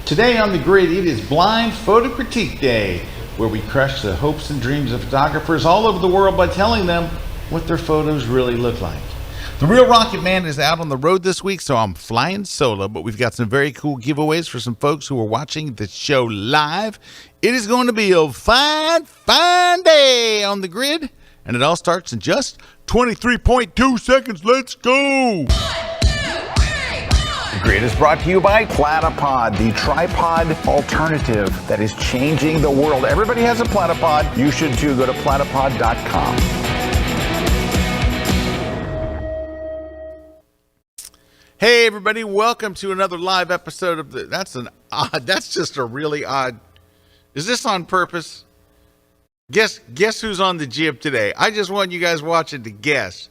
Today on the grid, it is Blind Photo Critique Day, where we crush the hopes and dreams of photographers all over the world by telling them what their photos really look like. The Real Rocket Man is out on the road this week, so I'm flying solo, but we've got some very cool giveaways for some folks who are watching the show live. It is going to be a fine day on the grid, and it all starts in just 23.2 seconds. Let's go! The grid is brought to you by Platypod, the tripod alternative that is changing the world. Everybody has a Platypod. You should too. Go to platypod.com. Hey everybody, welcome to another live episode of that's just a really odd. Is this on purpose? Guess who's on the jib today? I just want you guys watching to guess.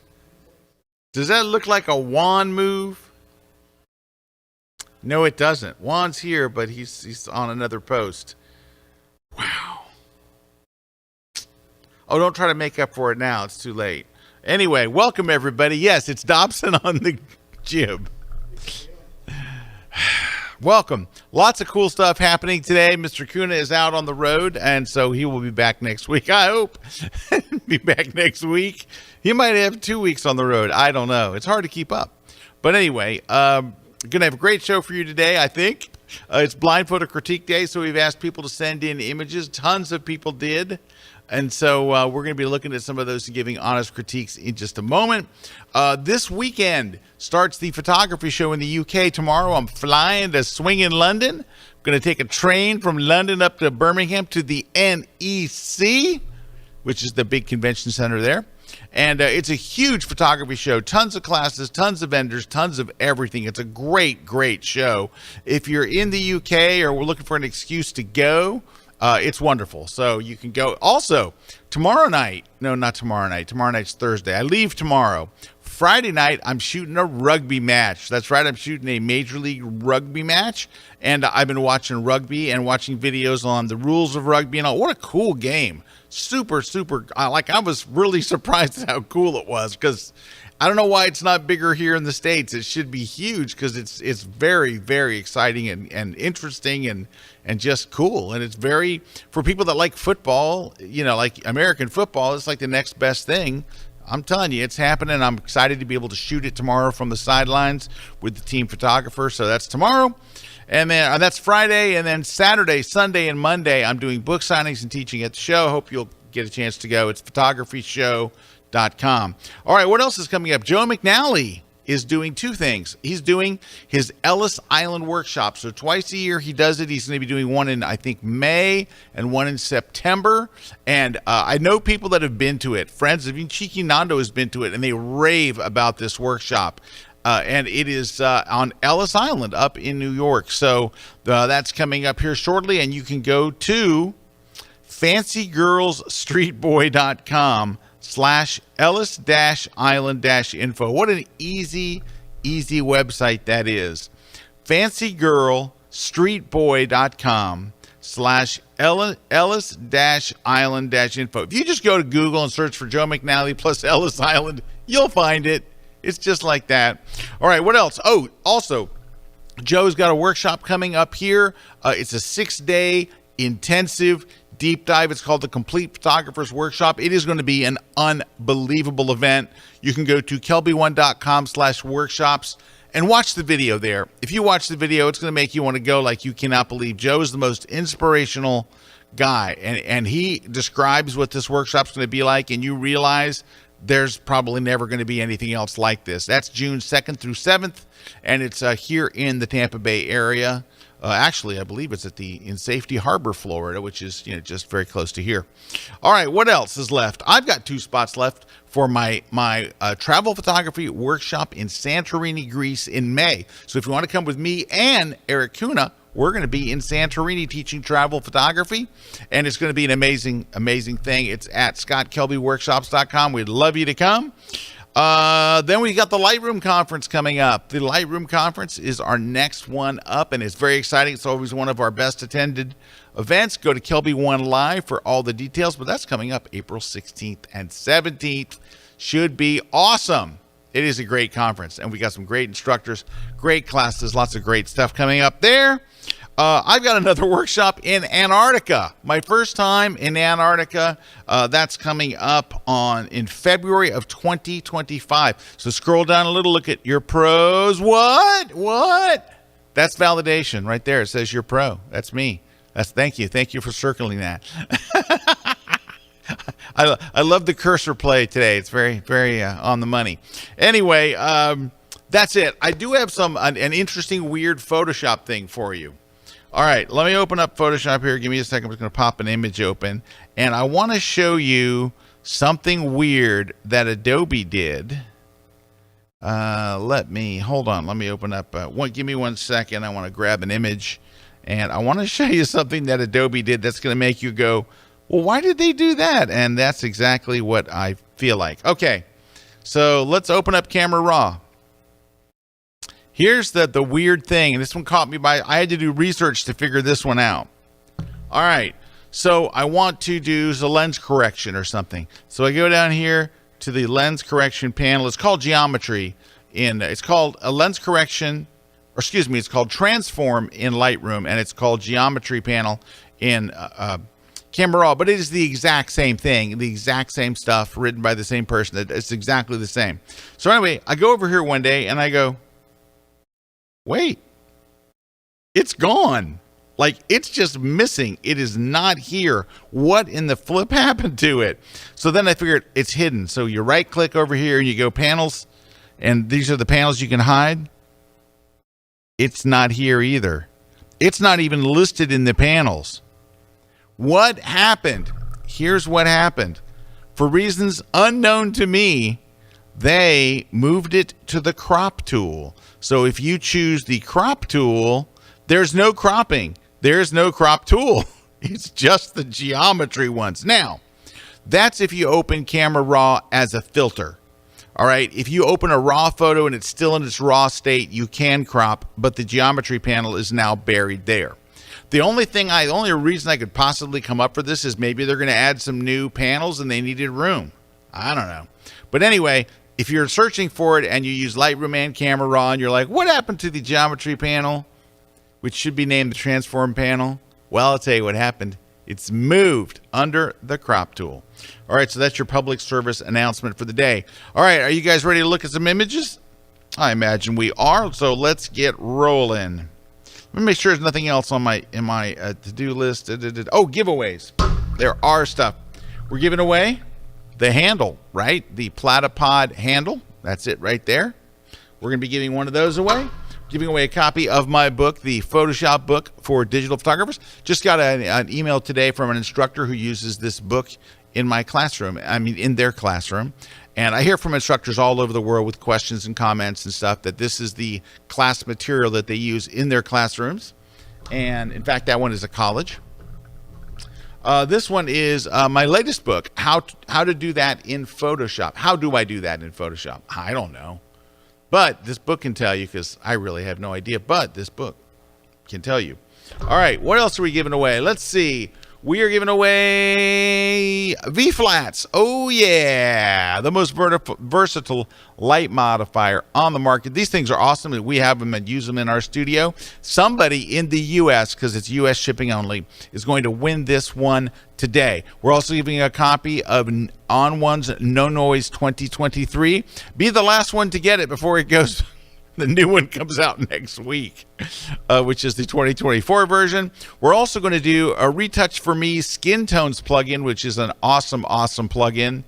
Does that look like a Juan move? No, it doesn't. Juan's here, but he's on another post. Wow. Oh, don't try to make up for it now. It's too late. Anyway, welcome everybody. Yes, it's Dobson on the jib. Welcome. Lots of cool stuff happening today. Mr. KUNA is out on the road, and so he will be back next week. I hope. Be back next week. He might have 2 weeks on the road. I don't know. It's hard to keep up. But anyway, going to have a great show for you today, I think. It's Blind Photo Critique Day, so we've asked people to send in images. Tons of people did. And so we're going to be looking at some of those and giving honest critiques in just a moment. This weekend starts the photography show in the UK. Tomorrow I'm flying to swing in London. I'm going to take a train from London up to Birmingham to the NEC, which is the big convention center there. And it's a huge photography show. Tons of classes, tons of vendors, tons of everything. It's a great, great show. If you're in the UK or we're looking for an excuse to go, it's wonderful. So you can go. Also, tomorrow night, no, not tomorrow night. Tomorrow night's Thursday. I leave tomorrow. Friday night, I'm shooting a rugby match. That's right. I'm shooting a Major League Rugby match. And I've been watching rugby and watching videos on the rules of rugby and all. What a cool game. Super, super. I was really surprised at how cool it was because I don't know why it's not bigger here in the States. It should be huge because it's very, very exciting and interesting and just cool. And it's very, for people that like football, you know, like American football, it's like the next best thing. I'm telling you, it's happening. I'm excited to be able to shoot it tomorrow from the sidelines with the team photographer. So that's tomorrow. And then that's Friday. And then Saturday, Sunday, and Monday, I'm doing book signings and teaching at the show. Hope you'll get a chance to go. It's photographyshow.com. All right, what else is coming up? Joe McNally is doing two things. He's doing his Ellis Island workshop. So twice a year he does it. He's going to be doing one in, I think, May and one in September. And I know people that have been to it. Friends of Cheeky Nando has been to it, and they rave about this workshop. And it is on Ellis Island up in New York. So that's coming up here shortly. And you can go to fancygirlsstreetboy.com/Ellis-Island-info. What an easy website that is. fancygirl.com/Ellis-Island-info. If you just go to Google and search for Joe McNally plus Ellis Island, you'll find it. It's just like that. All right, what else? Oh, also, Joe's got a workshop coming up here. It's a 6-day intensive deep dive. It's called the Complete Photographer's Workshop. It is going to be an unbelievable event. You can go to kelbyone.com/workshops and watch the video there. If you watch the video, it's going to make you want to go like you cannot believe. Joe is the most inspirational guy, and he describes what this workshop's going to be like, and you realize there's probably never going to be anything else like this. That's June 2nd through 7th, and it's here in the Tampa Bay area. Actually, I believe it's in Safety Harbor, Florida, which is just very close to here. All right, what else is left? I've got 2 spots left for my travel photography workshop in Santorini, Greece in May. So if you want to come with me and ERIK KUNA, we're going to be in Santorini teaching travel photography, and it's going to be an amazing, amazing thing. It's at scottkelbyworkshops.com. We'd love you to come. Then we got the Lightroom conference coming up. The Lightroom conference is our next one up, and it's very exciting. It's always one of our best attended events. Go to KelbyOne Live for all the details, but that's coming up April 16th and 17th. Should be awesome. It is a great conference, and we got some great instructors, great classes, lots of great stuff coming up there. I've got another workshop in Antarctica. My first time in Antarctica. That's coming up in February of 2025. So scroll down a little, look at your pros. What? That's validation right there. It says you're pro. That's me. Thank you. Thank you for circling that. I love the cursor play today. It's very, very on the money. Anyway, that's it. I do have an interesting, weird Photoshop thing for you. All right, let me open up Photoshop here. Give me a second. I'm just going to pop an image open. And I want to show you something weird that Adobe did. Hold on. Let me open up. Give me 1 second. I want to grab an image. And I want to show you something that Adobe did that's going to make you go, well, why did they do that? And that's exactly what I feel like. Okay, so let's open up Camera Raw. Here's the weird thing, and this one caught me I had to do research to figure this one out. All right, so I want to do the lens correction or something. So I go down here to the lens correction panel. It's called geometry. It's called a lens correction, or excuse me, it's called transform in Lightroom, and it's called geometry panel in Camera Raw, but it is the exact same thing, the exact same stuff written by the same person. It's exactly the same. So anyway, I go over here one day and I go, wait, it's gone. Like, it's just missing. It is not here. What in the flip happened to it? So then I figured it's hidden. So you right click over here and you go panels, and these are the panels you can hide. It's not here either. It's not even listed in the panels. What happened? Here's what happened. For reasons unknown to me, they moved it to the crop tool. So if you choose the crop tool, there's no cropping. There's no crop tool. It's just the geometry ones. Now, that's if you open Camera Raw as a filter. All right, if you open a raw photo and it's still in its raw state, you can crop, but the geometry panel is now buried there. The only reason I could possibly come up for this is maybe they're going to add some new panels and they needed room. I don't know. But anyway, if you're searching for it and you use Lightroom and Camera Raw and you're like, what happened to the geometry panel, which should be named the transform panel? Well, I'll tell you what happened. It's moved under the crop tool. All right, so that's your public service announcement for the day. All right, are you guys ready to look at some images? I imagine we are, so let's get rolling. Let me make sure there's nothing else on my to-do list. Oh, giveaways. There are stuff. We're giving away the handle, right? The Platypod handle. That's it right there. We're going to be giving one of those away. Giving away a copy of my book, the Photoshop book for digital photographers. Just got an email today from an instructor who uses this book in my classroom. I mean, in their classroom. And I hear from instructors all over the world with questions and comments and stuff that this is the class material that they use in their classrooms. And in fact, that one is a college. This one is my latest book, how to do that in Photoshop. How do I do that in Photoshop? I don't know. But this book can tell you, because I really have no idea, but this book can tell you. All right, what else are we giving away? Let's see. We are giving away V-flats. Oh, yeah. The most versatile light modifier on the market. These things are awesome. We have them and use them in our studio. Somebody in the U.S., because it's U.S. shipping only, is going to win this one today. We're also giving a copy of On One's No Noise 2023. Be the last one to get it before it goes. The new one comes out next week, which is the 2024 version. We're also going to do a Retouch for Me Skin Tones plugin, which is an awesome, awesome plugin.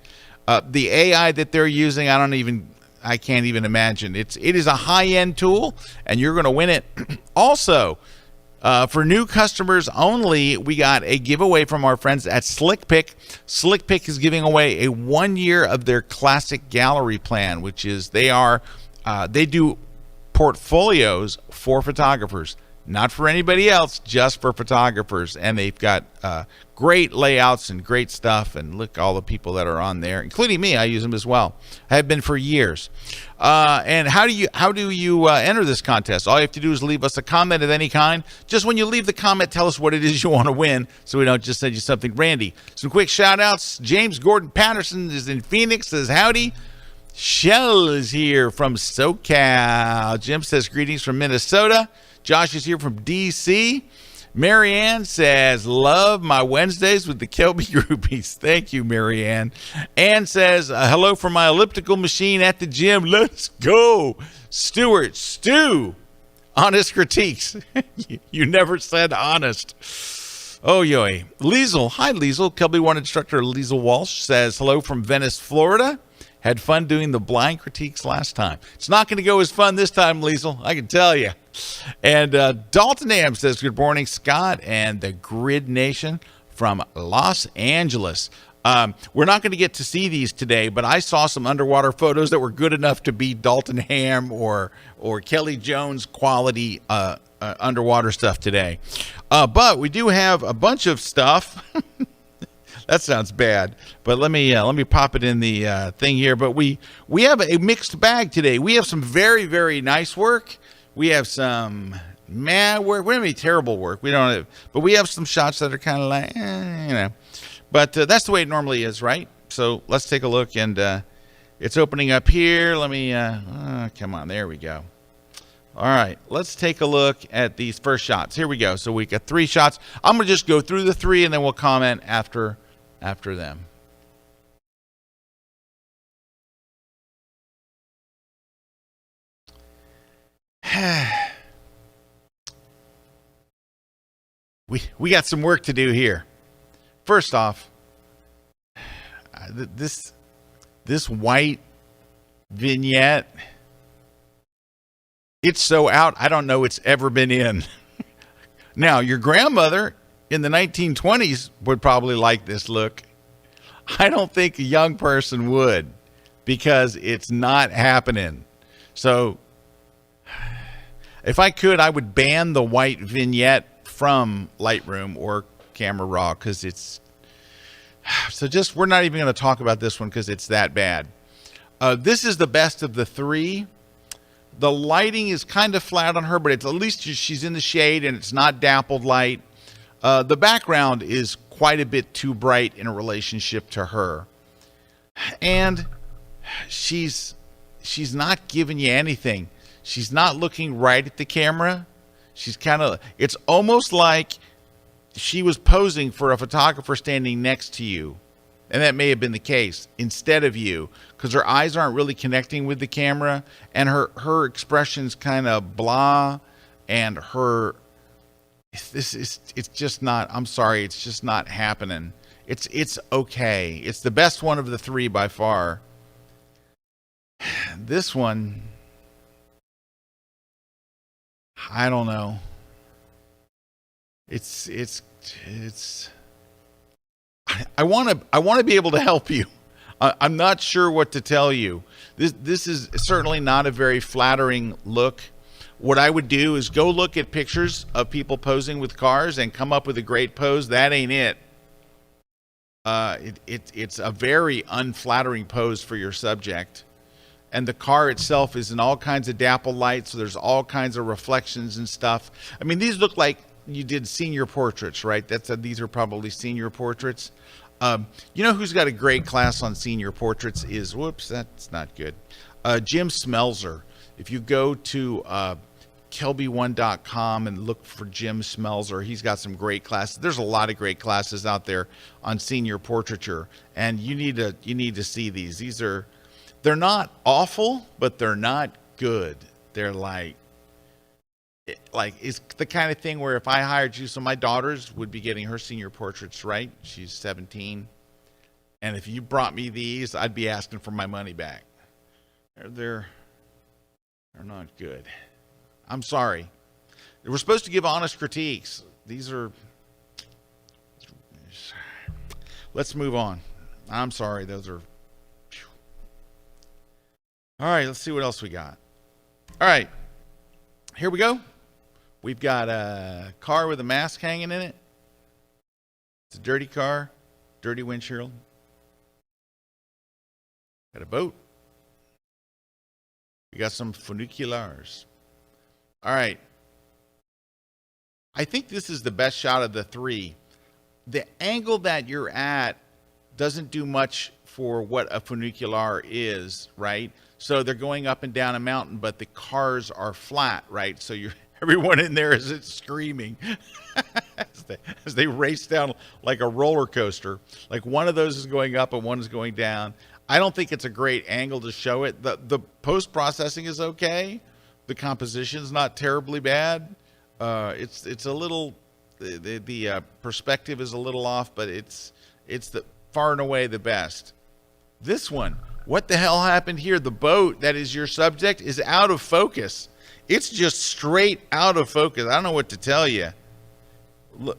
The AI that they're using, I can't even imagine. It is a high-end tool, and you're going to win it. Also, for new customers only, we got a giveaway from our friends at SlickPick. SlickPick is giving away a 1 year of their classic gallery plan, which is they do portfolios for photographers, not for anybody else, just for photographers. And they've got great layouts and great stuff. And look, all the people that are on there, including me, I use them as well. I have been for years. And how do you enter this contest? All you have to do is leave us a comment of any kind. Just when you leave the comment, tell us what it is you want to win, so we don't just send you something randy. Some quick shout outs. James Gordon Patterson is in Phoenix, says howdy. Shell is here from SoCal. Jim says greetings from Minnesota. Josh is here from DC. Marianne says, love my Wednesdays with the Kelby groupies. Thank you, Marianne. Ann says, hello from my elliptical machine at the gym. Let's go. Stuart, Stu, honest critiques. You never said honest. Oh, yoy. Liesel, hi, Liesel. KelbyOne instructor Liesel Walsh says, hello from Venice, Florida. Had fun doing the blind critiques last time. It's not going to go as fun this time, Liesel, I can tell you. And Dalton Am says, good morning, Scott and the Grid Nation from Los Angeles. We're not going to get to see these today, but I saw some underwater photos that were good enough to beat Dalton Ham or Kelly Jones quality underwater stuff today. But we do have a bunch of stuff. That sounds bad, but let me pop it in the thing here. But we have a mixed bag today. We have some very, very nice work. We have some mad work. We don't have any terrible work. We don't have, but we have some shots that are kind of like, you know. But that's the way it normally is, right? So let's take a look, and it's opening up here. Let me come on. There we go. All right, let's take a look at these first shots. Here we go. So we got 3 shots. I'm gonna just go through the 3, and then we'll comment after them. We got some work to do here. First off, this white vignette, it's so out, I don't know it's ever been in. Now, your grandmother in the 1920s would probably like this look. I don't think a young person would, because it's not happening. So if I could, I would ban the white vignette from Lightroom or Camera Raw, because it's so just, we're not even going to talk about this one because it's that bad. This is the best of the 3. The lighting is kind of flat on her, but it's at least she's in the shade and it's not dappled light. The background is quite a bit too bright in a relationship to her. And she's not giving you anything. She's not looking right at the camera. She's kind of, it's almost like she was posing for a photographer standing next to you. And that may have been the case instead of you, because her eyes aren't really connecting with the camera, and her expression's kind of blah, and it's just not, I'm sorry, it's just not happening. It's okay. It's the best one of the 3 by far. This one, I don't know. I want to be able to help you. I'm not sure what to tell you. This is certainly not a very flattering look. What I would do is go look at pictures of people posing with cars and come up with a great pose. That ain't it. It's a very unflattering pose for your subject. And the car itself is in all kinds of dapple light, so there's all kinds of reflections and stuff. I mean, these look like you did senior portraits, right? These are probably senior portraits. You know who's got a great class on senior portraits is, whoops, that's not good. Jim Smelzer. If you go to KelbyOne.com and look for Jim Smelzer, he's got some great classes. There's a lot of great classes out there on senior portraiture, and you need to see these. They're not awful, but they're not good. They're like it's the kind of thing where if I hired you, so my daughters would be getting her senior portraits, right? She's 17. And if you brought me these, I'd be asking for my money back. They're not good. I'm sorry. We're supposed to give honest critiques. These are, let's move on. I'm sorry. Those are, all right, let's see what else we got. All right, here we go. We've got a car with a mask hanging in it. It's a dirty car, dirty windshield. Got a boat. We got some funiculars. All right. I think this is the best shot of the 3. The angle that you're at doesn't do much for what a funicular is, right? So they're going up and down a mountain, but the cars are flat, right? So Everyone in there is screaming as they race down like a roller coaster. Like one of those is going up and one is going down. I don't think it's a great angle to show it. The post-processing is okay. The composition's not terribly bad. It's a little, the perspective is a little off, but it's the far and away the best. This one, what the hell happened here? The boat that is your subject is out of focus. It's just straight out of focus. I don't know what to tell you. Look,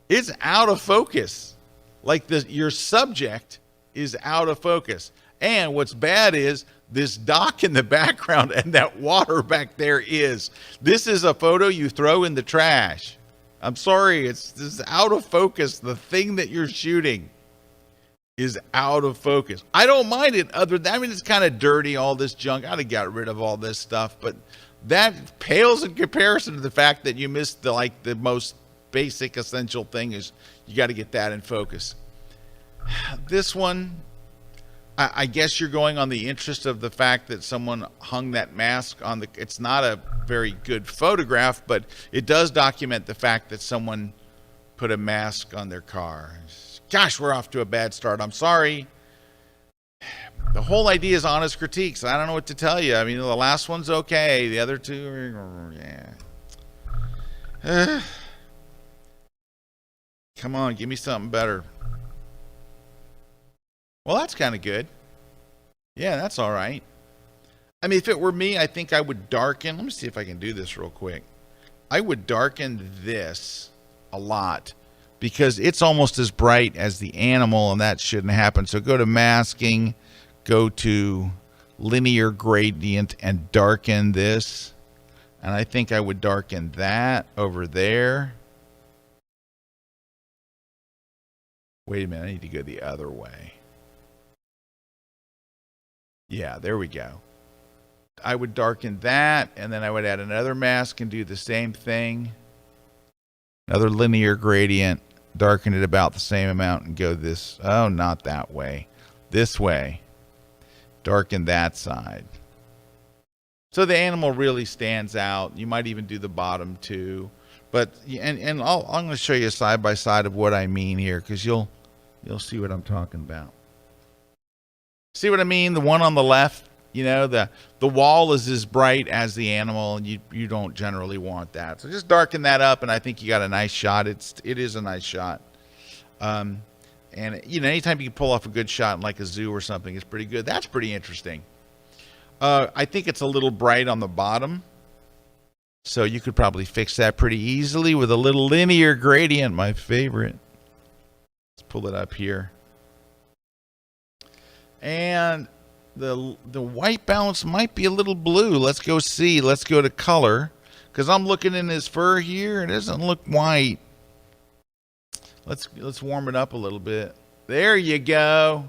it's out of focus. Like your subject is out of focus. And what's bad is this dock in the background and that water back there is. This is a photo you throw in the trash. I'm sorry, it's out of focus. The thing that you're shooting is out of focus. I don't mind it it's kind of dirty, all this junk. I'd have got rid of all this stuff, but that pales in comparison to the fact that you missed the most basic essential thing is you got to get that in focus. This one, I guess you're going on the interest of the fact that someone hung that mask on the, it's not a very good photograph, but it does document the fact that someone put a mask on their car. Gosh, we're off to a bad start. I'm sorry. The whole idea is honest critiques. I don't know what to tell you. I mean, the last one's okay. The other two are, yeah. Come on, give me something better. Well, that's kind of good. Yeah, that's all right. I mean, if it were me, I think I would darken. Let me see if I can do this real quick. I would darken this a lot because it's almost as bright as the animal, and that shouldn't happen. So go to masking, go to linear gradient, and darken this. And I think I would darken that over there. Wait a minute, I need to go the other way. Yeah, there we go. I would darken that, and then I would add another mask and do the same thing. Another linear gradient, darken it about the same amount and go this, oh, not that way. This way. Darken that side. So the animal really stands out. You might even do the bottom too. But, I'm going to show you a side by side of what I mean here, because you'll see what I'm talking about. See what I mean? The one on the left, you know, the wall is as bright as the animal, and you don't generally want that. So just darken that up, and I think you got a nice shot. It is a nice shot. And you know, anytime you can pull off a good shot in like a zoo or something, it's pretty good. That's pretty interesting. I think it's a little bright on the bottom, so you could probably fix that pretty easily with a little linear gradient, my favorite. Let's pull it up here. And the white balance might be a little blue. Let's go see. Let's go to color, because I'm looking in his fur here. It doesn't look white. Let's warm it up a little bit. There you go.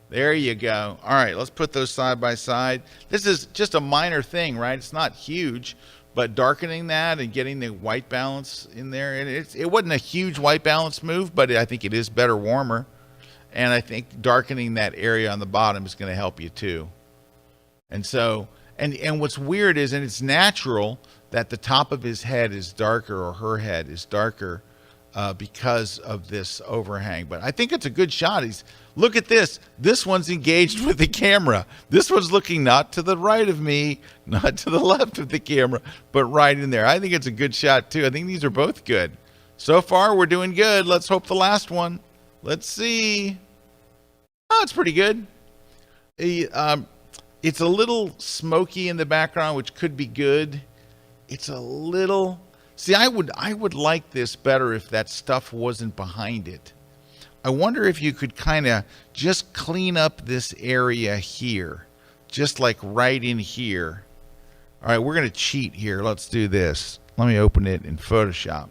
There you go. All right, let's put those side by side. This is just a minor thing, right? It's not huge, but darkening that and getting the white balance in there, it wasn't a huge white balance move, but I think it is better warmer. And I think darkening that area on the bottom is going to help you too. And so, and what's weird is, and it's natural that the top of his head is darker, or her head is darker, because of this overhang. But I think it's a good shot. Look at this. This one's engaged with the camera. This one's looking not to the right of me, not to the left of the camera, but right in there. I think it's a good shot too. I think these are both good. So far, we're doing good. Let's hope the last one. Let's see. Oh, it's pretty good. It's a little smoky in the background, which could be good. It's a little... See, I would like this better if that stuff wasn't behind it. I wonder if you could kind of just clean up this area here. Just like right in here. All right, we're going to cheat here. Let's do this. Let me open it in Photoshop.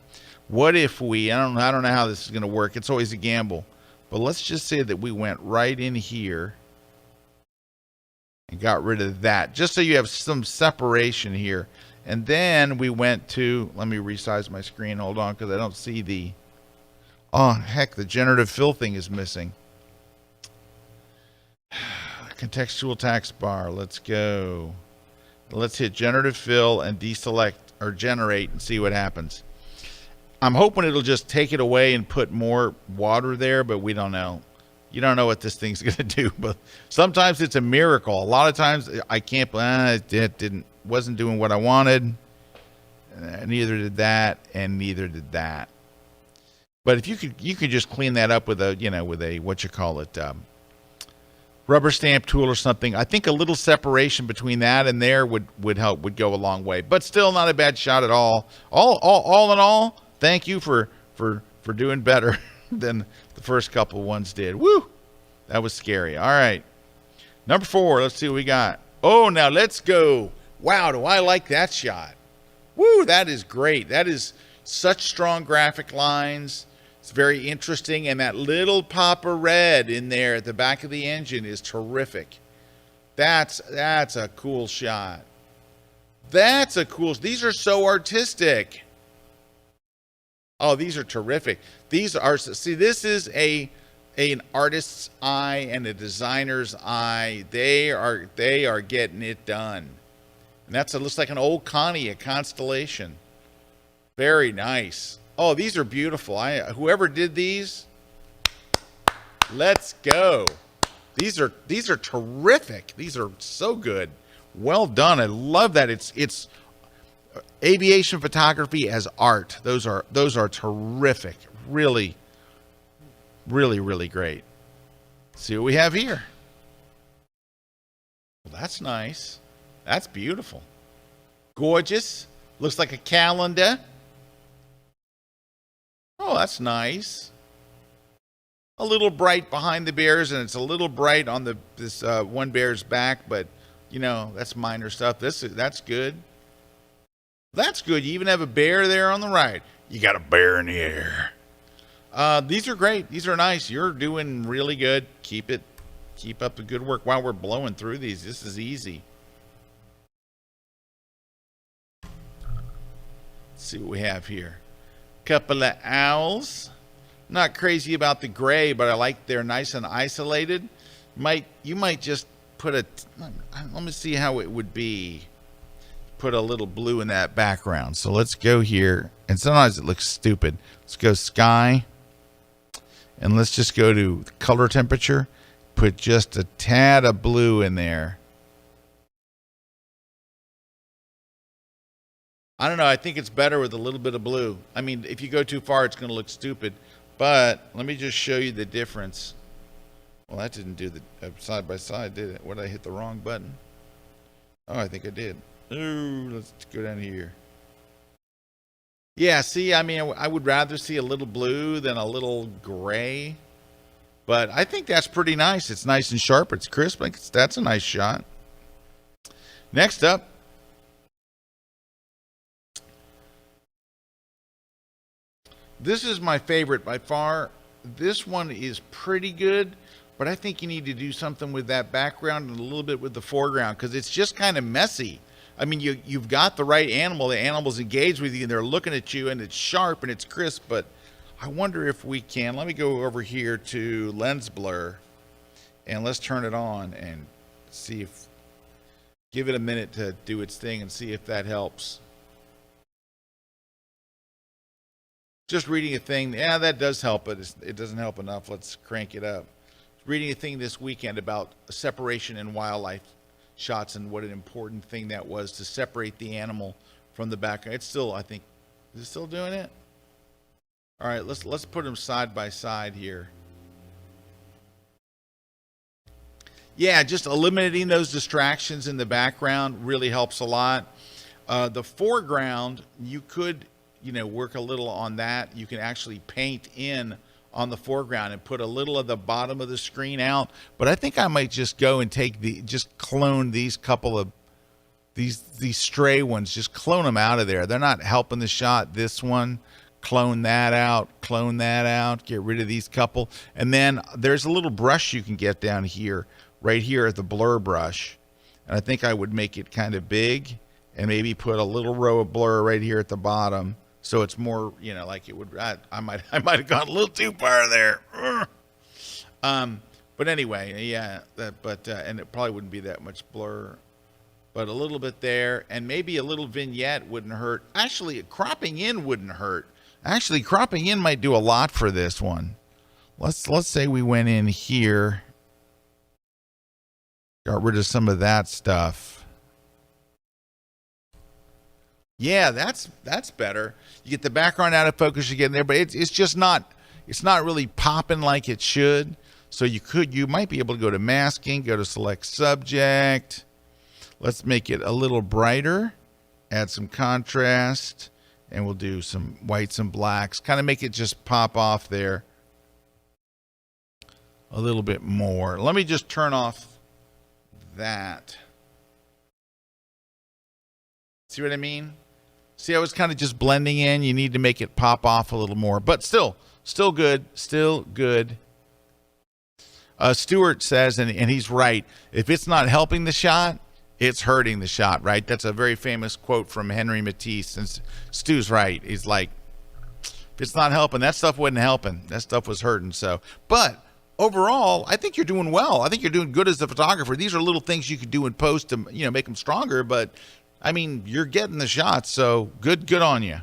What if we... I don't know how this is going to work. It's always a gamble. But let's just say that we went right in here and got rid of that, just so you have some separation here. And then we went to, let me resize my screen, hold on, because I don't see the, oh, heck, the generative fill thing is missing. Contextual taskbar, let's go. Let's hit generative fill and deselect or generate and see what happens. I'm hoping it'll just take it away and put more water there, but we don't know. You don't know what this thing's going to do, but sometimes it's a miracle. A lot of times I can't, it wasn't doing what I wanted. Neither did that, and neither did that. But if you could just clean that up with a what you call it, rubber stamp tool or something. I think a little separation between that and there would help, would go a long way. But still not a bad shot at all. All in all, thank you for doing better than the first couple ones did. Woo! That was scary. All right. Number 4, let's see what we got. Oh, now let's go. Wow, do I like that shot. Woo, that is great. That is such strong graphic lines. It's very interesting, and that little pop of red in there at the back of the engine is terrific. That's a cool shot. These are so artistic. Oh, these are terrific. These are, see, this is an artist's eye and a designer's eye. They are getting it done. And that looks like an old Connie, a constellation. Very nice. Oh, these are beautiful. Whoever did these, let's go. These are terrific. These are so good. Well done. I love that. It's aviation photography as art. Those are terrific. Really, really, really great. Let's see what we have here. Well, that's nice. That's beautiful. Gorgeous. Looks like a calendar. Oh, that's nice. A little bright behind the bears, and it's a little bright on this one bear's back, but that's minor stuff. That's good. That's good. You even have a bear there on the right. You got a bear in the air. These are great. These are nice. You're doing really good. Keep up the good work. While we're blowing through these, this is easy. Let's see what we have here. Couple of owls. Not crazy about the gray, but I like they're nice and isolated. You might just put let me see how it would be. Put a little blue in that background. So let's go here. And sometimes it looks stupid. Let's go sky. And let's just go to color temperature. Put just a tad of blue in there. I don't know. I think it's better with a little bit of blue. I mean, if you go too far, it's going to look stupid. But let me just show you the difference. Well, that didn't do the side by side, did it? What, did I hit the wrong button? Oh, I think I did. Ooh, let's go down here. Yeah, see, I mean, I would rather see a little blue than a little gray. But I think that's pretty nice. It's nice and sharp. It's crisp. That's a nice shot. Next up. This is my favorite by far. This one is pretty good, but I think you need to do something with that background and a little bit with the foreground because it's just kind of messy. I mean, you've got the right animal. The animal's engaged with you, and they're looking at you, and it's sharp and it's crisp, but I wonder if we can. Let me go over here to lens blur, and let's turn it on and see if, give it a minute to do its thing and see if that helps. Just reading a thing, yeah, that does help, but it doesn't help enough. Let's crank it up. Reading a thing this weekend about separation in wildlife shots and what an important thing that was to separate the animal from the background. It's still, I think, is it still doing it? All right, let's put them side by side here. Yeah, just eliminating those distractions in the background really helps a lot. The foreground, you could, work a little on that. You can actually paint in on the foreground and put a little of the bottom of the screen out. But I think I might just go and just clone these couple of these stray ones, just clone them out of there. They're not helping the shot. This one, clone that out, get rid of these couple. And then there's a little brush you can get down here, right here at the blur brush. And I think I would make it kind of big and maybe put a little row of blur right here at the bottom. So it's more, like it would, I might have gone a little too far there. But anyway, yeah, and it probably wouldn't be that much blur. but a little bit there, and maybe a little vignette wouldn't hurt. Actually, cropping in wouldn't hurt. Actually, cropping in might do a lot for this one. Let's say we went in here, got rid of some of that stuff. Yeah, that's better. You get the background out of focus, you get in there, but it's just not, it's not really popping like it should. So you might be able to go to masking, go to select subject. Let's make it a little brighter, add some contrast, and we'll do some whites and blacks. Kind of make it just pop off there a little bit more. Let me just turn off that. See what I mean? See how it's kind of just blending in? You need to make it pop off a little more, but still good, still good. Stuart says, and he's right, if it's not helping the shot, it's hurting the shot, right? That's a very famous quote from Henry Matisse, and Stu's right. He's like, if it's not helping, that stuff wasn't helping. That stuff was hurting. So, but overall, I think you're doing well. I think you're doing good as a photographer. These are little things you could do in post to, make them stronger, but I mean, you're getting the shots, so good on you.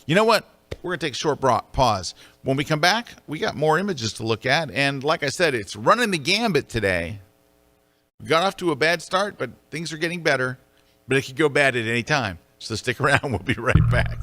You know what? We're going to take a short pause. When we come back, we got more images to look at, and like I said, it's running the gambit today. We got off to a bad start, but things are getting better, but it could go bad at any time. So stick around. We'll be right back.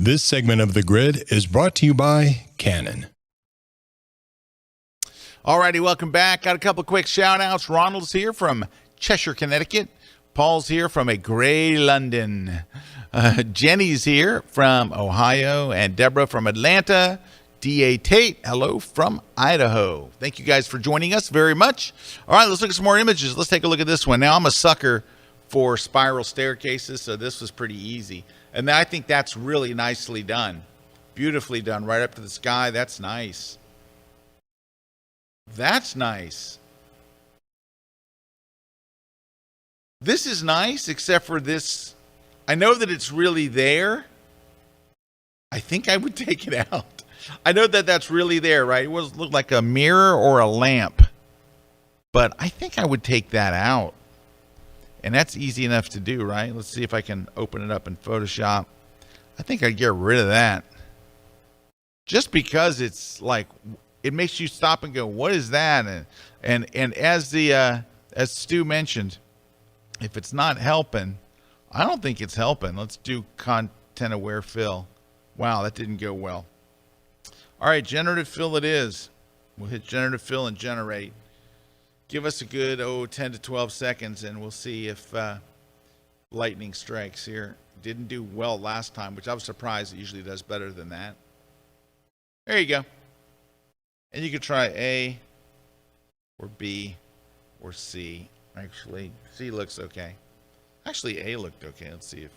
This segment of The Grid is brought to you by Canon. Alrighty, welcome back. Got a couple quick shout outs. Ronald's here from Cheshire, Connecticut. Paul's here from a gray London. Jenny's here from Ohio, and Deborah from Atlanta. D.A. Tate, hello from Idaho. Thank you guys for joining us very much. All right, let's look at some more images. Let's take a look at this one. Now, I'm a sucker for spiral staircases, so this was pretty easy. And I think that's really nicely done. Beautifully done, right up to the sky. That's nice. That's nice. This is nice, except for this. I know that it's really there. I think I would take it out. I know that that's really there, right? It was look like a mirror or a lamp. But I think I would take that out. And that's easy enough to do, right? Let's see if I can open it up in Photoshop. I think I'd get rid of that. Just because it's like, it makes you stop and go, what is that? And as Stu mentioned, if it's not helping, I don't think it's helping. Let's do content aware fill. Wow, that didn't go well. All right, generative fill it is. We'll hit generative fill and generate. Give us a good 10 to 12 seconds and we'll see if lightning strikes here. Didn't do well last time, which I was surprised. It usually does better than that. There you go. And you could try A or B or C. Actually, C looks okay. Actually, A looked okay. Let's see if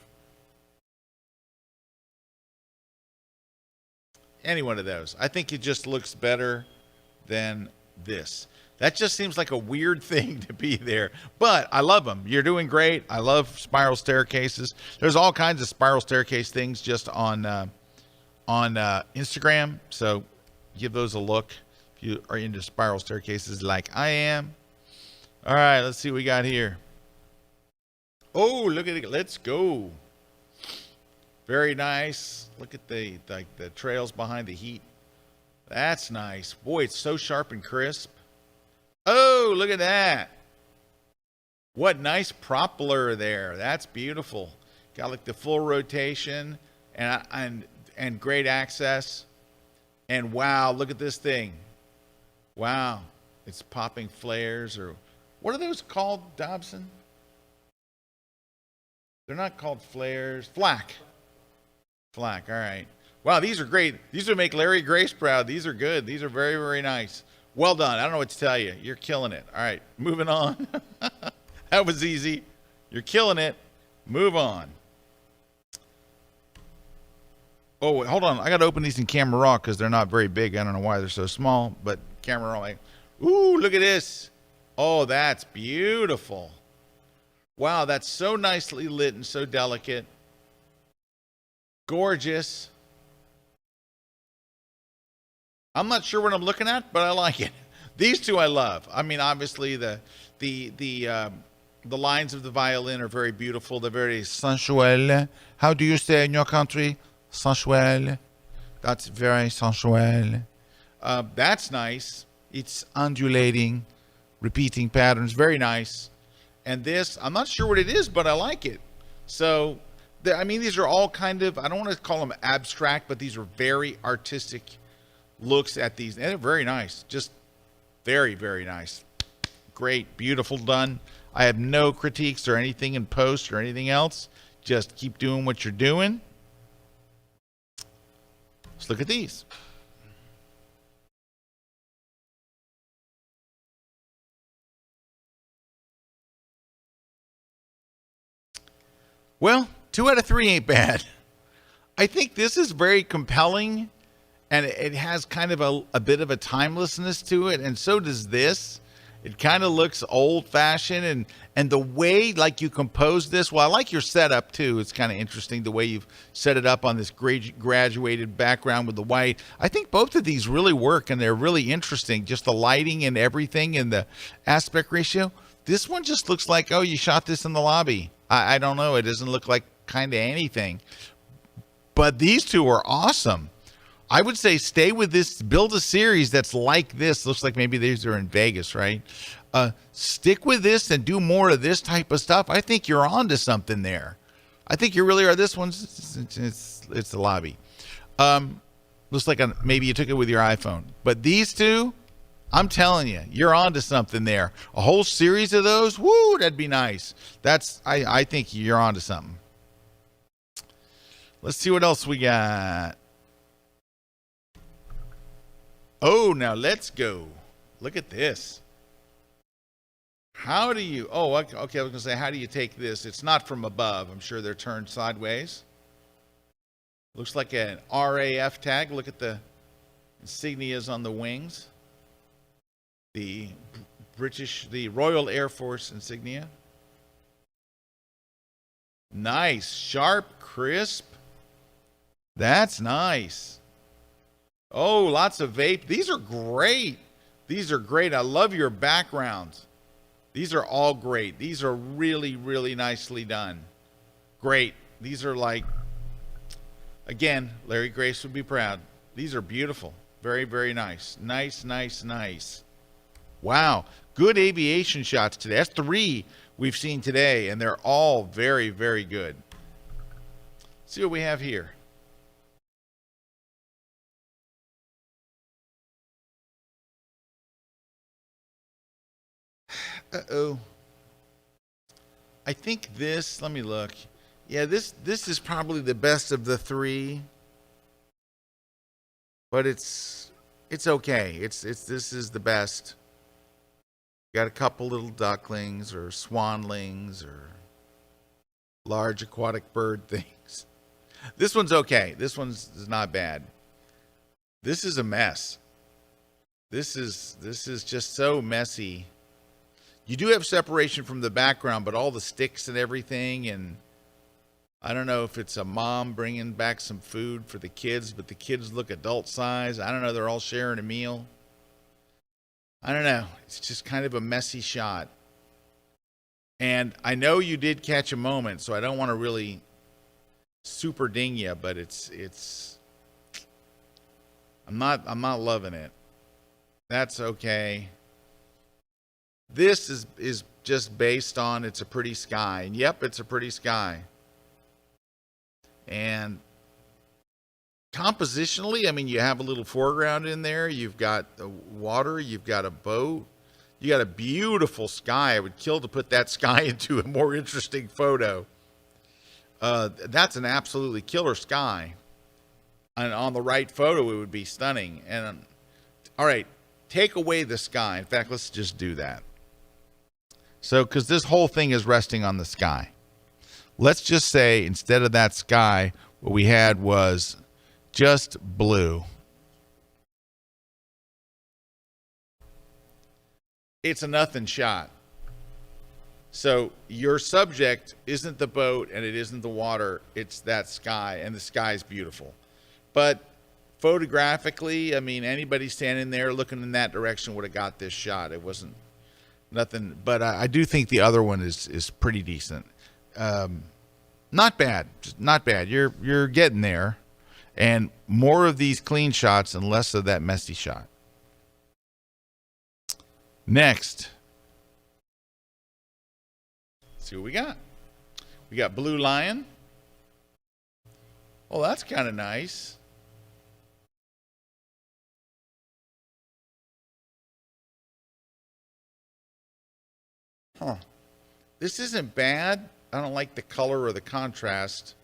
any one of those. I think it just looks better than this. That just seems like a weird thing to be there. But I love them. You're doing great. I love spiral staircases. There's all kinds of spiral staircase things just on Instagram. So give those a look if you are into spiral staircases like I am. All right, let's see what we got here. Oh, look at it. Let's go. Very nice. Look at the trails behind the heat. That's nice. Boy, it's so sharp and crisp. Oh, look at that. What nice prop blur there. That's beautiful. Got like the full rotation and great access. And wow, look at this thing. Wow. It's popping flares, or what are those called, Dobson? They're not called flares. Flack. Flack. All right. Wow, these are great. These would make Larry Grace proud. These are good. These are very, very nice. Well done. I don't know what to tell you. You're killing it. All right, moving on. That was easy. You're killing it. Move on. Oh, hold on. I got to open these in Camera Raw because they're not very big. I don't know why they're so small, but Camera Raw. Ooh, look at this. Oh, that's beautiful. Wow, that's so nicely lit and so delicate. Gorgeous. I'm not sure what I'm looking at, but I like it. These two I love. I mean, obviously the lines of the violin are very beautiful. They're very sensual. How do you say in your country? Sensual. That's very sensual. That's nice. It's undulating, repeating patterns. Very nice. And this, I'm not sure what it is, but I like it. So, I mean, these are all kind of, I don't want to call them abstract, but these are very artistic looks at these. And they're very nice. Just very, very nice. Great, beautiful, done. I have no critiques or anything in post or anything else. Just keep doing what you're doing. Let's look at these. Well, 2 out of 3 ain't bad. I think this is very compelling, and it has kind of a bit of a timelessness to it, and so does this. It kind of looks old-fashioned, and the way like you compose this, well, I like your setup too. It's kind of interesting the way you've set it up on this graduated background with the white. I think both of these really work, and they're really interesting. Just the lighting and everything and the aspect ratio. This one just looks like, oh, you shot this in the lobby. I don't know. It doesn't look like kind of anything. But these two are awesome. I would say stay with this. Build a series that's like this. Looks like maybe these are in Vegas, right? Stick with this and do more of this type of stuff. I think you're on to something there. I think you really are. This one's it's the lobby. Looks like maybe you took it with your iPhone. But these two, I'm telling you, you're on to something there. A whole series of those, woo, that'd be nice. I think you're on to something. Let's see what else we got. Oh, now let's go. Look at this. How do you, okay, I was going to say, how do you take this? It's not from above. I'm sure they're turned sideways. Looks like an RAF tag. Look at the insignias on the wings. The Royal Air Force insignia. Nice. Sharp, crisp. That's nice. Oh, lots of vape. These are great. These are great. I love your backgrounds. These are all great. These are really, really nicely done. Great. These are like, again, Larry Grace would be proud. These are beautiful. Very, very nice. Nice, nice, nice. Wow. Good aviation shots today. That's 3 we've seen today, and they're all very, very good. Let's see what we have here. Uh-oh. I think this, let me look. Yeah, this is probably the best of the 3. But it's okay. This is the best. Got a couple little ducklings or swanlings or large aquatic bird things. This one's okay. This one's not bad. This is a mess. This is just so messy. You do have separation from the background, but all the sticks and everything, and I don't know if it's a mom bringing back some food for the kids, but the kids look adult size. I don't know. They're all sharing a meal. I don't know. It's just kind of a messy shot. And I know you did catch a moment, so I don't want to really super ding you, but I'm not loving it. That's okay. This is just based on it's a pretty sky. And yep, it's a pretty sky. And compositionally, I mean, you have a little foreground in there. You've got the water. You've got a boat. You got a beautiful sky. I would kill to put that sky into a more interesting photo. That's an absolutely killer sky. And on the right photo, it would be stunning. And all right, take away the sky. In fact, let's just do that. So, because this whole thing is resting on the sky. Let's just say instead of that sky, what we had was just blue. It's a nothing shot. So your subject isn't the boat and it isn't the water. It's that sky, and the sky is beautiful. But photographically, I mean, anybody standing there looking in that direction would have got this shot. It wasn't nothing, but I do think the other one is pretty decent. Not bad, just not bad. You're getting there, and more of these clean shots and less of that messy shot. Next, let's see what we got. We got Blue Lion. Oh, that's kind of nice. Huh. This isn't bad. I don't like the color or the contrast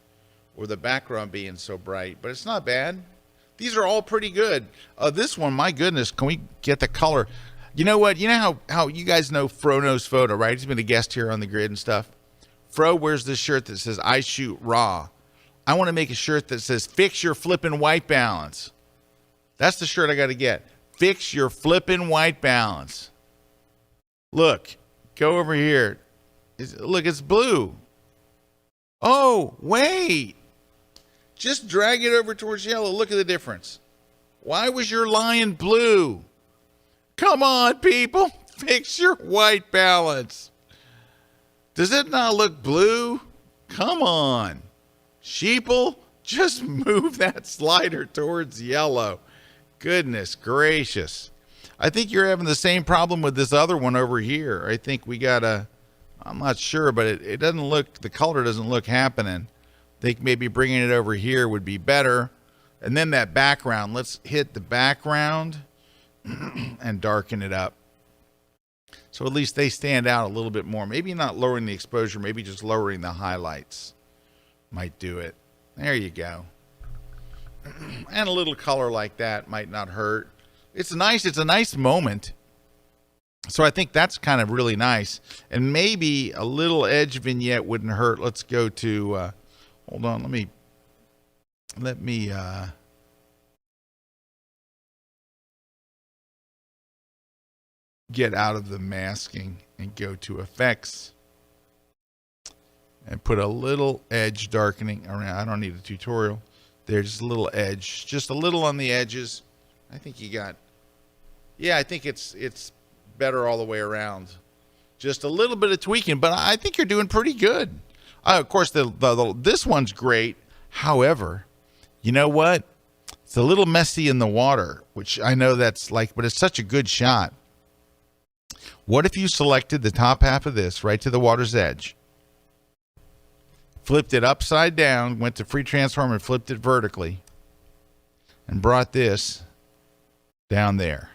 or the background being so bright, but it's not bad. These are all pretty good. This one, my goodness, can we get the color? You know what? You know how you guys know Fro knows photo, right? He's been a guest here on the grid and stuff. Fro wears this shirt that says, I shoot raw. I want to make a shirt that says, fix your flippin' white balance. That's the shirt I got to get. Fix your flippin' white balance. Look, go over here. Look, it's blue. Oh, wait. Just drag it over towards yellow. Look at the difference. Why was your lion blue? Come on, people. Fix your white balance. Does it not look blue? Come on. Sheeple, just move that slider towards yellow. Goodness gracious. I think you're having the same problem with this other one over here. I think we got a, I'm not sure, but it doesn't look, the color doesn't look happening. I think maybe bringing it over here would be better. And then that background, let's hit the background and darken it up. So at least they stand out a little bit more. Maybe not lowering the exposure, maybe just lowering the highlights might do it. There you go. And a little color like that might not hurt. It's nice. It's a nice moment. So I think that's kind of really nice. And maybe a little edge vignette wouldn't hurt. Let's go to, hold on, let me get out of the masking and go to effects. and put a little edge darkening around. I don't need a tutorial. There's just a little edge, just a little on the edges. I think you got, yeah, I think it's better all the way around. Just a little bit of tweaking, but I think you're doing pretty good. Of course, this one's great. However, you know what? It's a little messy in the water, which I know that's like, but it's such a good shot. What if you selected the top half of this right to the water's edge, flipped it upside down, went to free transform and flipped it vertically, and brought this down there?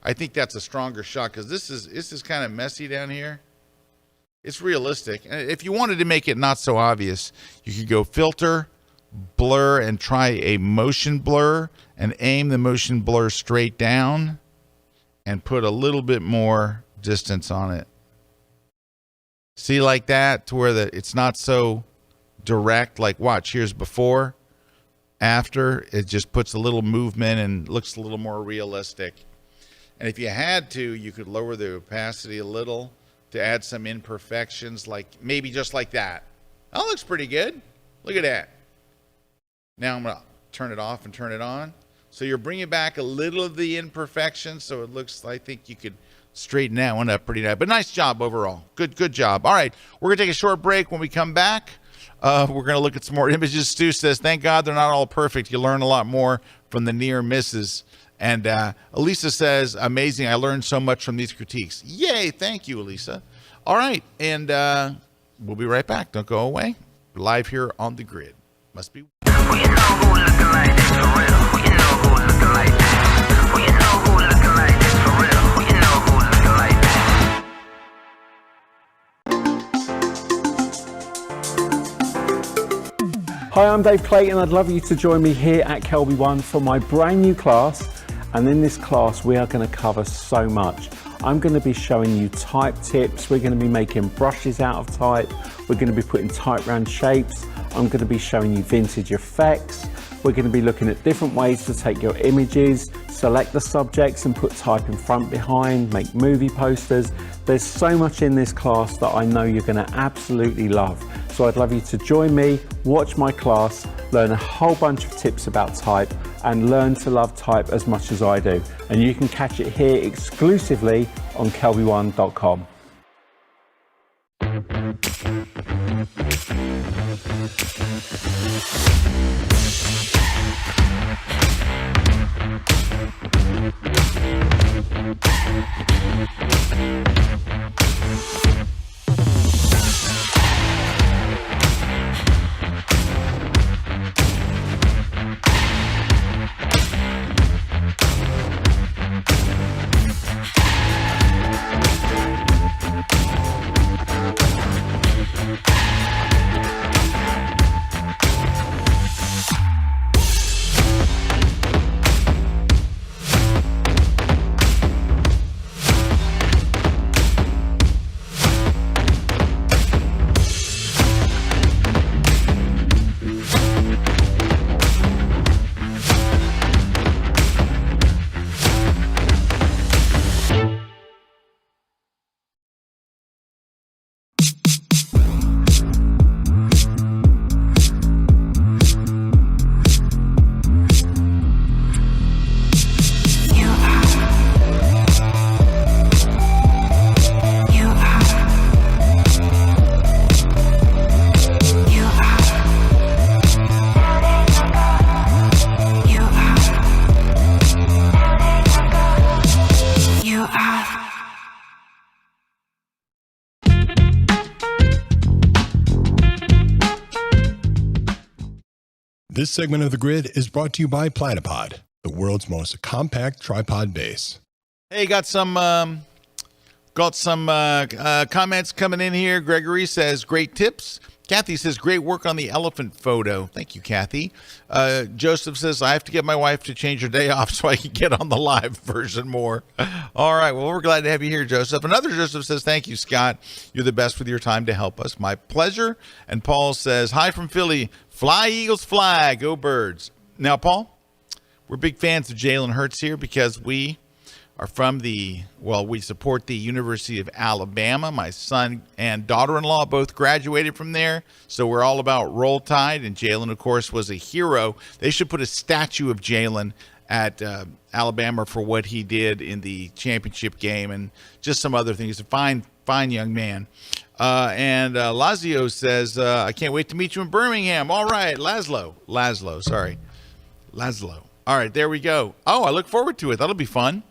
I think that's a stronger shot because this is kind of messy down here. It's realistic. If you wanted to make it not so obvious, you could go filter, blur, and try a motion blur and aim the motion blur straight down and put a little bit more distance on it. See, like that, to where it's not so direct. Like, watch, here's before, after. It just puts a little movement and looks a little more realistic. And if you had to, you could lower the opacity a little to add some imperfections, like maybe just like that. That looks pretty good. Look at that. Now I'm going to turn it off and turn it on. So you're bringing back a little of the imperfections, so it looks, I think you could straighten that one up pretty nice. But nice job overall. Good job. All right, we're going to take a short break. When we come back, we're going to look at some more images. Stu says, thank God they're not all perfect. You learn a lot more from the near misses. And Elisa says, amazing. I learned so much from these critiques. Yay. Thank you, Elisa. All right. And we'll be right back. Don't go away. We're live here on The Grid. Must be. Hi, I'm Dave Clayton. I'd love you to join me here at KelbyOne for my brand new class. And in this class, we are going to cover so much. I'm going to be showing you type tips. We're going to be making brushes out of type. We're going to be putting type around shapes. I'm going to be showing you vintage effects. We're going to be looking at different ways to take your images, select the subjects and put type in front, behind, make movie posters. There's so much in this class that I know you're going to absolutely love. So I'd love you to join me, watch my class, learn a whole bunch of tips about type and learn to love type as much as I do. And you can catch it here exclusively on KelbyOne.com. This segment of The Grid is brought to you by Platypod, the world's most compact tripod base. Hey, got some comments coming in here. Gregory says, great tips. Kathy says, great work on the elephant photo. Thank you, Kathy. Joseph says, I have to get my wife to change her day off so I can get on the live version more. All right. Well, we're glad to have you here, Joseph. Another Joseph says, thank you, Scott. You're the best with your time to help us. My pleasure. And Paul says, hi from Philly. Fly, Eagles, fly. Go Birds. Now, Paul, we're big fans of Jalen Hurts here because we are from we support the University of Alabama. My son and daughter-in-law both graduated from there, so we're all about Roll Tide, and Jalen, of course, was a hero. They should put a statue of Jalen at Alabama for what he did in the championship game and just some other things. A fine young man. And Lazio says, I can't wait to meet you in Birmingham. All right, Laszlo. All right, there we go. Oh, I look forward to it. That'll be fun.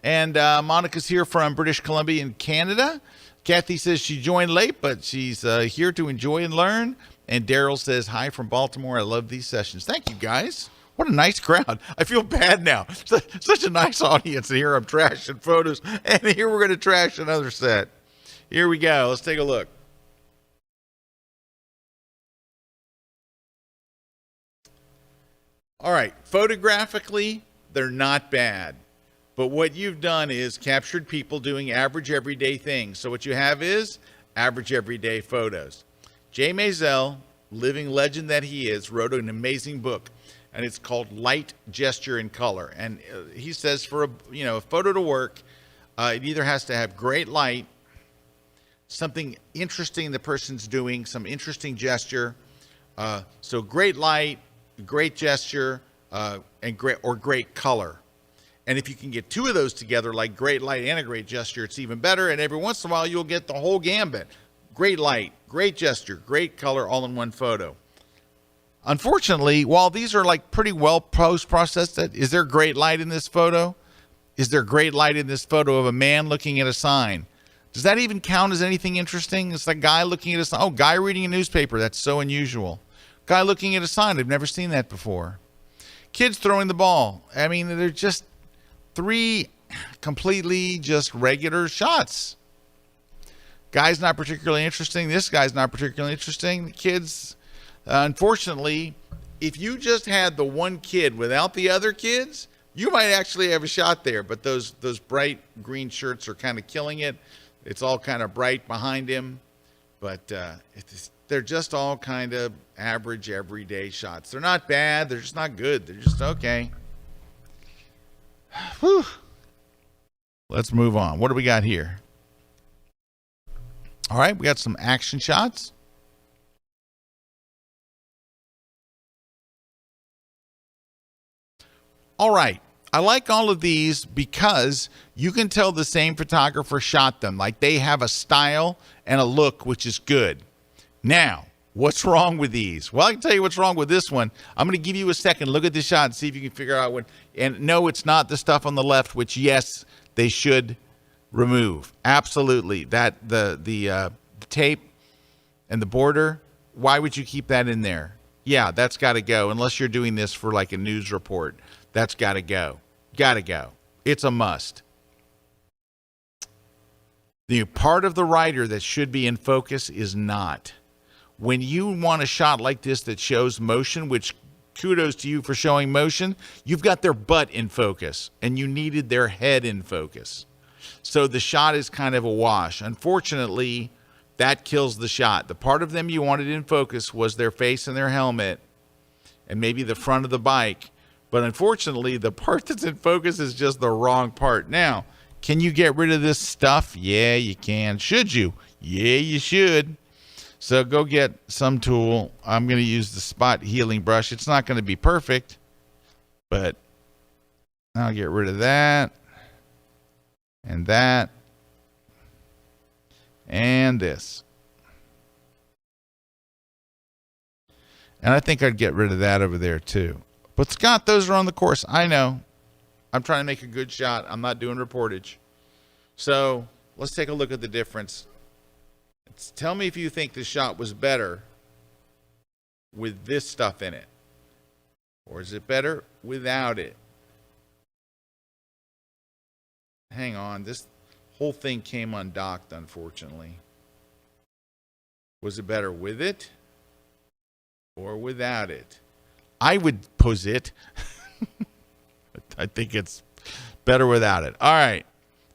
And Monica's here from British Columbia in Canada. Kathy says she joined late, but she's here to enjoy and learn. And Daryl says, hi from Baltimore. I love these sessions. Thank you, guys. What a nice crowd. I feel bad now. Such a nice audience. And here I'm trashing photos. And here we're going to trash another set. Here we go. Let's take a look. All right. Photographically, they're not bad. But what you've done is captured people doing average everyday things. So what you have is average everyday photos. Jay Maisel, living legend that he is, wrote an amazing book. And it's called Light, Gesture, and Color. And he says for a photo to work, it either has to have great light, something interesting the person's doing, some interesting gesture. So great light, great gesture, and great color. And if you can get two of those together, like great light and a great gesture, it's even better. And every once in a while, you'll get the whole gambit. Great light, great gesture, great color, all in one photo. Unfortunately, while these are like pretty well post-processed, is there great light in this photo? Is there great light in this photo of a man looking at a sign? Does that even count as anything interesting? It's a guy looking at a sign. Oh, guy reading a newspaper. That's so unusual. Guy looking at a sign. I've never seen that before. Kids throwing the ball. I mean, they're just three completely just regular shots. Guy's not particularly interesting. This guy's not particularly interesting. The kids... unfortunately, if you just had the one kid without the other kids, you might actually have a shot there. But those bright green shirts are kind of killing it. It's all kind of bright behind him. But they're just all kind of average, everyday shots. They're not bad. They're just not good. They're just okay. Whew. Let's move on. What do we got here? All right, we got some action shots. All right. I like all of these because you can tell the same photographer shot them. Like they have a style and a look, which is good. Now, what's wrong with these? Well, I can tell you what's wrong with this one. I'm going to give you a second. Look at this shot and see if you can figure out what. And no, it's not the stuff on the left, which, yes, they should remove. Absolutely. That the tape and the border, why would you keep that in there? Yeah, that's got to go unless you're doing this for like a news report. That's got to go. Got to go. It's a must. The part of the writer that should be in focus is not. When you want a shot like this that shows motion, which kudos to you for showing motion, you've got their butt in focus and you needed their head in focus. So the shot is kind of a wash. Unfortunately, that kills the shot. The part of them you wanted in focus was their face and their helmet and maybe the front of the bike. But unfortunately, the part that's in focus is just the wrong part. Now, can you get rid of this stuff? Yeah, you can. Should you? Yeah, you should. So go get some tool. I'm going to use the spot healing brush. It's not going to be perfect, but I'll get rid of that and that and this. And I think I'd get rid of that over there too. But Scott, those are on the course. I know. I'm trying to make a good shot. I'm not doing reportage. So let's take a look at the difference. Tell me if you think the shot was better with this stuff in it. Or is it better without it? Hang on. This whole thing came undocked, unfortunately. Was it better with it or without it? I would posit. I think it's better without it. All right.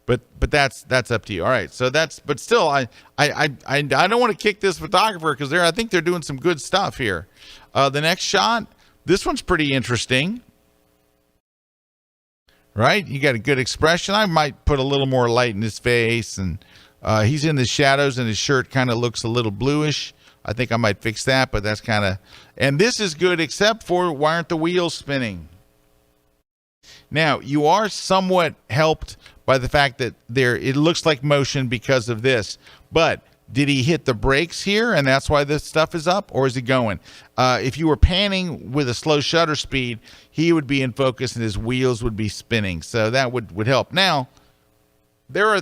But that's up to you. All right. So but still I don't want to kick this photographer because I think they're doing some good stuff here. The next shot, this one's pretty interesting. right? You got a good expression. I might put a little more light in his face, and he's in the shadows, and his shirt kind of looks a little bluish. I think I might fix that, but that's kind of, and this is good except for why aren't the wheels spinning? Now, you are somewhat helped by the fact that it looks like motion because of this, but did he hit the brakes here and that's why this stuff is up, or is he going? If you were panning with a slow shutter speed, he would be in focus and his wheels would be spinning. So that would help. Now, there's a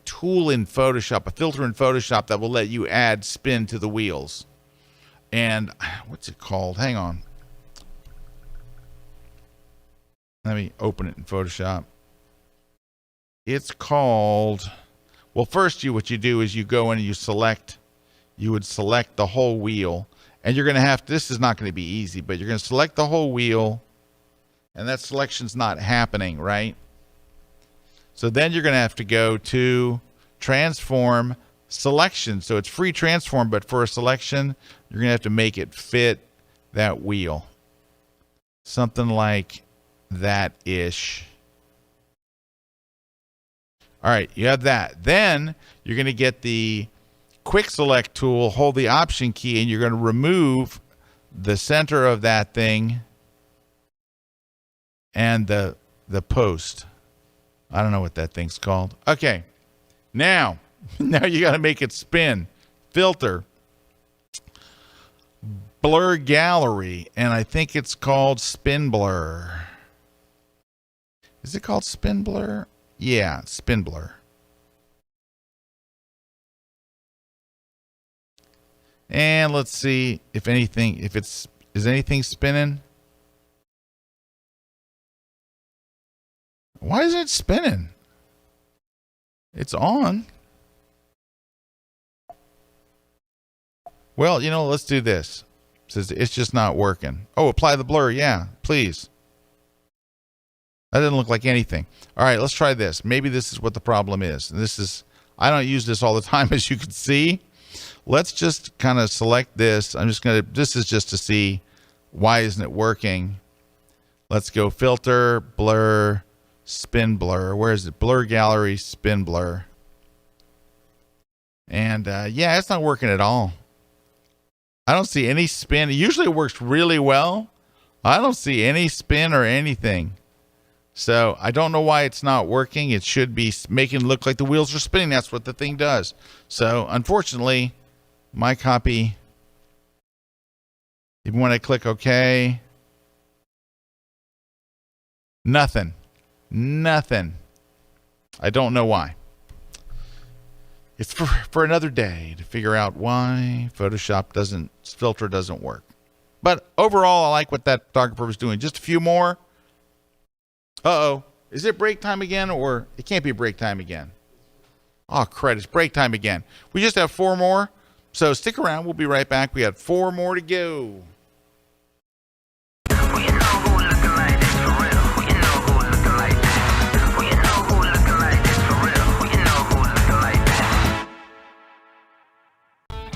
tool in Photoshop, a filter in Photoshop that will let you add spin to the wheels. And what's it called? Hang on. Let me open it in Photoshop. It's called, well, first what you do is you go in and you would select the whole wheel, and you're going to have to, this is not going to be easy, but you're going to select the whole wheel, and that selection's not happening, right? So then you're going to have to go to transform selection. So it's free transform, but for a selection, you're going to have to make it fit that wheel. Something like that-ish. All right, you have that. Then you're going to get the quick select tool, hold the option key, and you're going to remove the center of that thing and the post. I don't know what that thing's called. Okay, now you got to make it spin. Filter, blur gallery, and I think it's called spin blur. Is it called spin blur? Yeah, spin blur. And let's see if anything, is anything spinning? Why is it spinning? It's on. Well, let's do this. It says it's just not working. Oh, apply the blur. Yeah, please. That didn't look like anything. All right, let's try this. Maybe this is what the problem is. I don't use this all the time, as you can see. Let's just kind of select this. This is just to see why isn't it working. Let's go filter, blur, spin blur. Where is it? Blur gallery, spin blur. And yeah, it's not working at all. I don't see any spin. Usually it works really well. I don't see any spin or anything. So I don't know why it's not working. It should be making it look like the wheels are spinning. That's what the thing does. So unfortunately, my copy, even when I click OK, nothing. I don't know why. It's for another day to figure out why Photoshop filter doesn't work. But overall, I like what that photographer was doing. Just a few more. Uh-oh. Is it break time again, or it can't be break time again? Oh, crud. It's break time again. We just have 4 more. So stick around. We'll be right back. We got 4 more to go.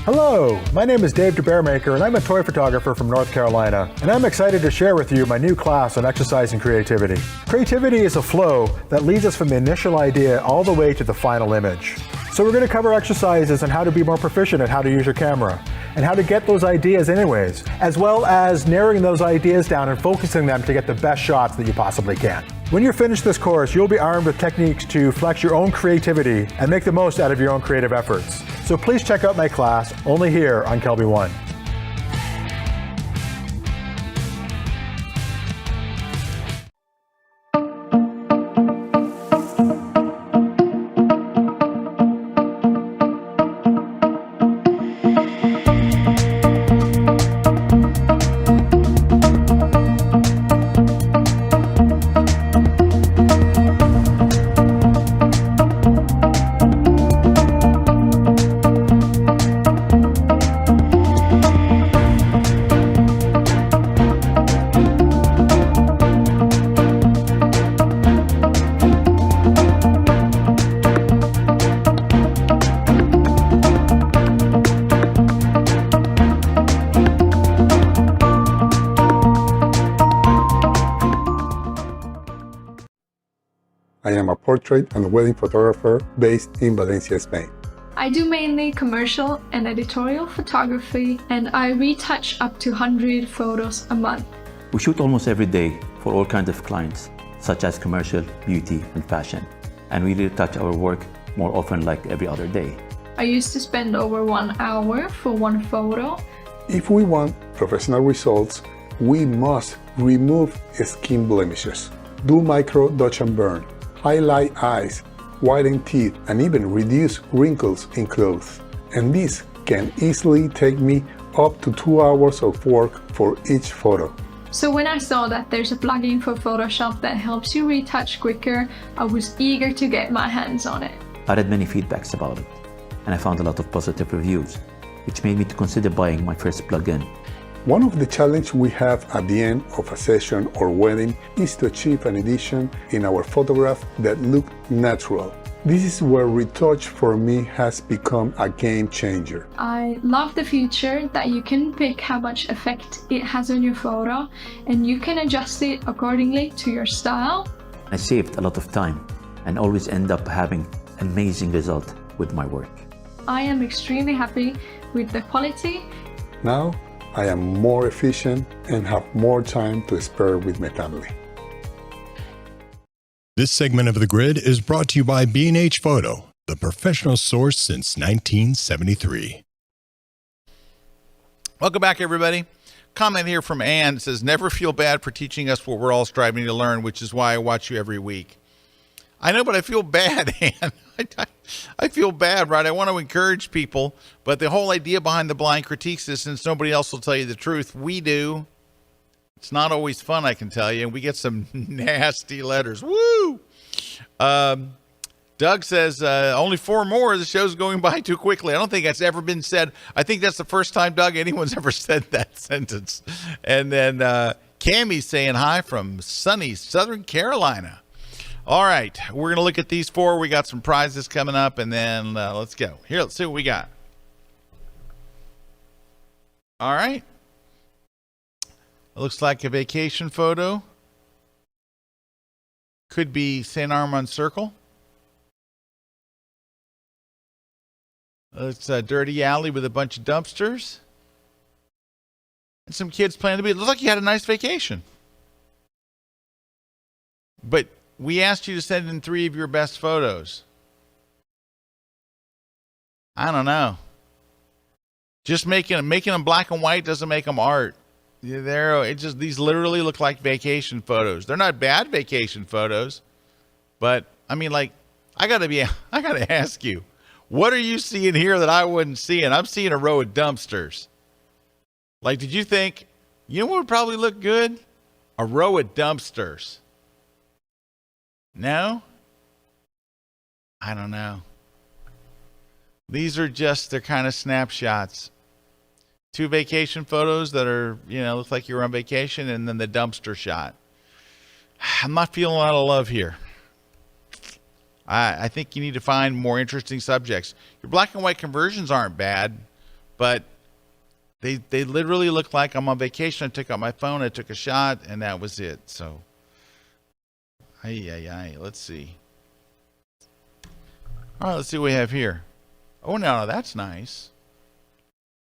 Hello, my name is Dave DeBearmaker and I'm a toy photographer from North Carolina, and I'm excited to share with you my new class on exercise and creativity. Creativity is a flow that leads us from the initial idea all the way to the final image. So we're going to cover exercises on how to be more proficient at how to use your camera, and how to get those ideas anyways, as well as narrowing those ideas down and focusing them to get the best shots that you possibly can. When you're finished this course, you'll be armed with techniques to flex your own creativity and make the most out of your own creative efforts. So please check out my class, only here on KelbyOne. I am a portrait and wedding photographer based in Valencia, Spain. I do mainly commercial and editorial photography, and I retouch up to 100 photos a month. We shoot almost every day for all kinds of clients, such as commercial, beauty, and fashion. And we retouch our work more often, like every other day. I used to spend over 1 hour for one photo. If we want professional results, we must remove skin blemishes, do micro dodge and burn, highlight eyes, whiten teeth, and even reduce wrinkles in clothes. And this can easily take me up to 2 hours of work for each photo. So when I saw that there's a plugin for Photoshop that helps you retouch quicker, I was eager to get my hands on it. I read many feedbacks about it, and I found a lot of positive reviews, which made me to consider buying my first plugin. One of the challenges we have at the end of a session or wedding is to achieve an edition in our photograph that look natural. This is where retouch for me has become a game changer. I love the feature that you can pick how much effect it has on your photo, and you can adjust it accordingly to your style. I saved a lot of time and always end up having amazing result with my work. I am extremely happy with the quality. Now I am more efficient and have more time to spare with my family. This segment of The Grid is brought to you by B&H Photo, the professional source since 1973. Welcome back, everybody. Comment here from Ann. It says, never feel bad for teaching us what we're all striving to learn, which is why I watch you every week. I know, but I feel bad, Ann. I feel bad, right? I want to encourage people, but the whole idea behind the blind critiques is, since nobody else will tell you the truth, we do. It's not always fun, I can tell you, and we get some nasty letters. Woo! Doug says, only 4 more. The show's going by too quickly. I don't think that's ever been said. I think that's the first time, Doug, anyone's ever said that sentence. And then Cammy's saying hi from sunny Southern Carolina. All right, we're going to look at these 4. We got some prizes coming up, and then let's go. Here, let's see what we got. All right. It looks like a vacation photo. Could be St. Armand Circle. It's a dirty alley with a bunch of dumpsters. And some kids playing the beach. It looks like you had a nice vacation. But we asked you to send in 3 of your best photos. I don't know. Just making them black and white doesn't make them art. These literally look like vacation photos. They're not bad vacation photos, but I mean, like, I gotta ask you, what are you seeing here that I wasn't seeing? I'm seeing a row of dumpsters. Like, did you think, you know what would probably look good? A row of dumpsters. No? I don't know. These are just, they're kind of snapshots. 2 vacation photos that are, look like you're on vacation, and then the dumpster shot. I'm not feeling a lot of love here. I think you need to find more interesting subjects. Your black and white conversions aren't bad, but they literally look like I'm on vacation. I took out my phone, I took a shot, and that was it. So, let's see. All right, let's see what we have here. Oh, no, that's nice.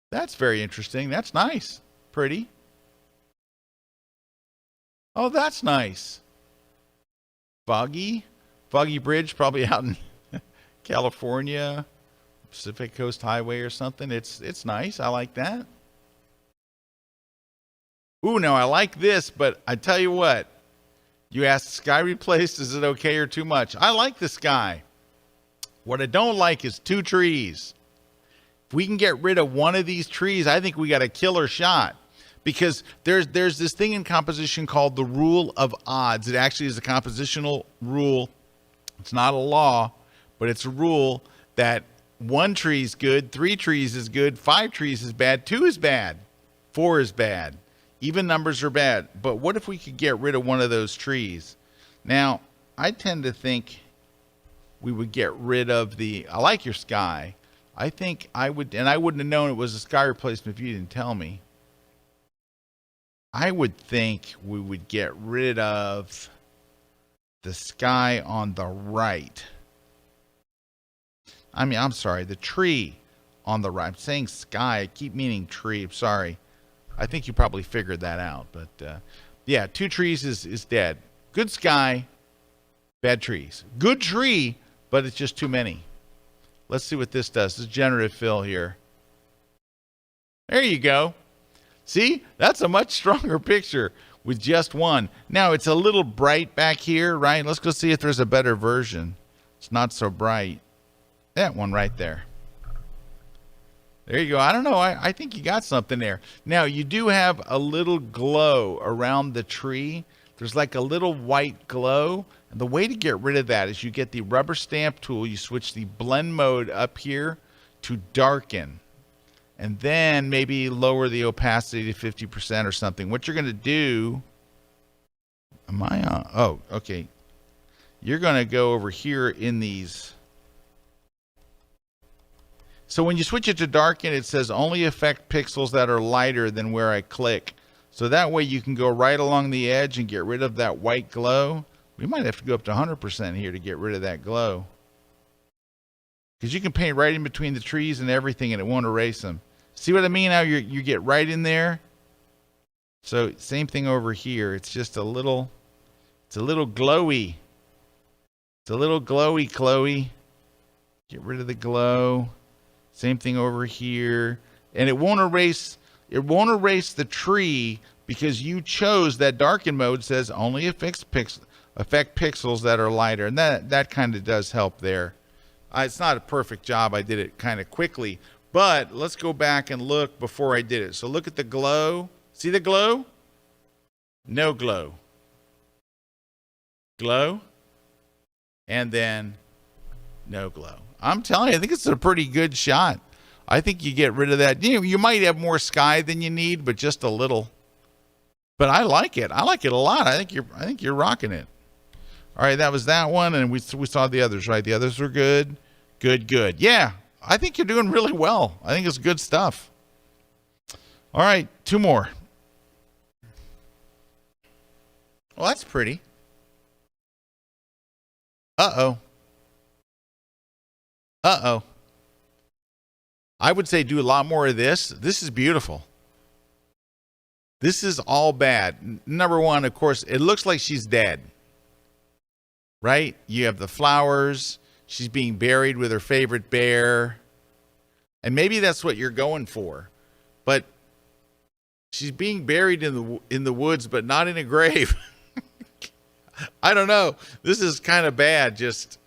That's very interesting. That's nice. Pretty. Oh, that's nice. Foggy Bridge, probably out in California, Pacific Coast Highway or something. It's nice. I like that. Ooh, now I like this, but I tell you what. You asked, sky replaced, is it okay or too much? I like the sky. What I don't like is 2 trees. If we can get rid of one of these trees, I think we got a killer shot. Because there's this thing in composition called the rule of odds. It actually is a compositional rule. It's not a law, but it's a rule that 1 tree is good, 3 trees is good, 5 trees is bad, 2 is bad, 4 is bad. Even numbers are bad. But what if we could get rid of one of those trees? Now, I tend to think we would get rid of I like your sky. I think I would, and I wouldn't have known it was a sky replacement if you didn't tell me. I would think we would get rid of the sky on the right. I mean, I'm sorry, the tree on the right. I'm saying sky. I keep meaning tree. I'm sorry. I think you probably figured that out. But yeah, 2 trees is dead. Good sky, bad trees. Good tree, but it's just too many. Let's see what this does. This is generative fill here. There you go. See, that's a much stronger picture with just one. Now, it's a little bright back here, right? Let's go see if there's a better version. It's not so bright. That one right there. There you go. I don't know. I think you got something there. Now, you do have a little glow around the tree. There's like a little white glow. And the way to get rid of that is you get the rubber stamp tool. You switch the blend mode up here to darken. And then maybe lower the opacity to 50% or something. What you're going to do... Am I on? Oh, okay. You're going to go over here in these... So when you switch it to darken, it says only affect pixels that are lighter than where I click. So that way you can go right along the edge and get rid of that white glow. We might have to go up to 100% here to get rid of that glow. Because you can paint right in between the trees and everything and it won't erase them. See what I mean? How you get right in there? So same thing over here. It's just a little, it's a little glowy. It's a little glowy, Chloe. Get rid of the glow. Same thing over here. And it won't erase the tree because you chose that darken mode says only affect pixels that are lighter. And that kind of does help there. It's not a perfect job. I did it kind of quickly. But let's go back and look before I did it. So look at the glow. See the glow? No glow. Glow. And then no glow. I'm telling you, I think it's a pretty good shot. I think you get rid of that. You might have more sky than you need, but just a little. But I like it. I like it a lot. I think you're rocking it. All right, that was that one, and we saw the others, right? The others were good. Good. Yeah, I think you're doing really well. I think it's good stuff. All right, 2 more. Well, that's pretty. Uh-oh. I would say do a lot more of this. This is beautiful. This is all bad. Number one, of course, it looks like she's dead. Right? You have the flowers. She's being buried with her favorite bear. And maybe that's what you're going for. But she's being buried in the woods, but not in a grave. I don't know. This is kind of bad. Just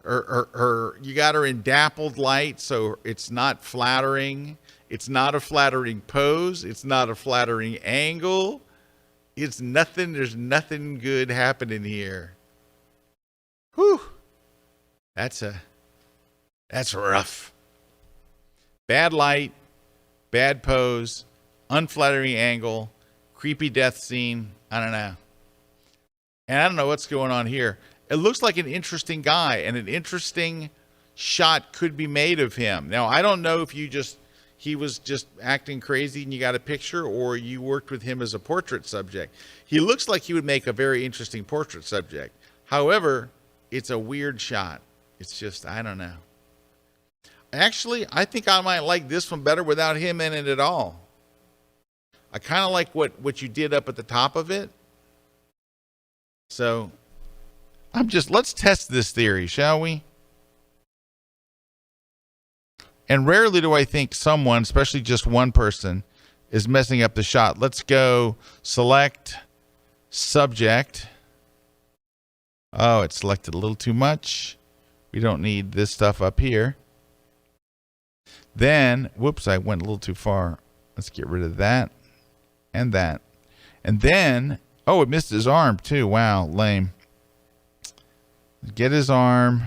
you got her in dappled light, so it's not flattering. It's not a flattering pose. It's not a flattering angle. It's nothing. There's nothing good happening here. Whew. That's rough. Bad light, bad pose, unflattering angle, creepy death scene. I don't know. And I don't know what's going on here. It looks like an interesting guy, and an interesting shot could be made of him. Now, I don't know if he was just acting crazy and you got a picture, or you worked with him as a portrait subject. He looks like he would make a very interesting portrait subject. However, it's a weird shot. It's just, I don't know. Actually, I think I might like this one better without him in it at all. I kind of like what you did up at the top of it. So let's test this theory, shall we? And rarely do I think someone, especially just one person, is messing up the shot. Let's go select subject. Oh, it's selected a little too much. We don't need this stuff up here. Then, whoops, I went a little too far. Let's get rid of that and that. And then, oh, it missed his arm too. Wow, lame. Get his arm.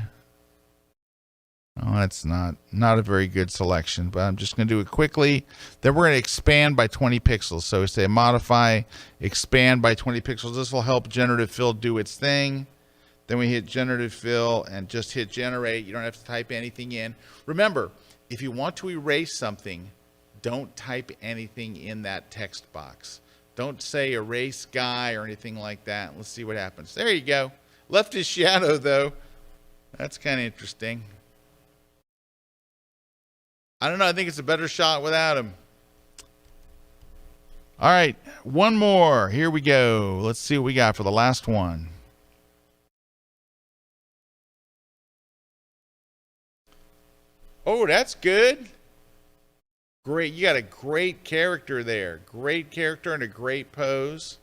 Oh, that's not a very good selection, but I'm just going to do it quickly. Then we're going to expand by 20 pixels. So we say modify, expand by 20 pixels. This will help generative fill do its thing. Then we hit generative fill and just hit generate. You don't have to type anything in. Remember, if you want to erase something, don't type anything in that text box. Don't say erase guy or anything like that. Let's see what happens. There you go. Left his shadow, though. That's kind of interesting. I don't know. I think it's a better shot without him. All right. One more. Here we go. Let's see what we got for the last one. Oh, that's good. Great. You got a great character there. Great character and a great pose.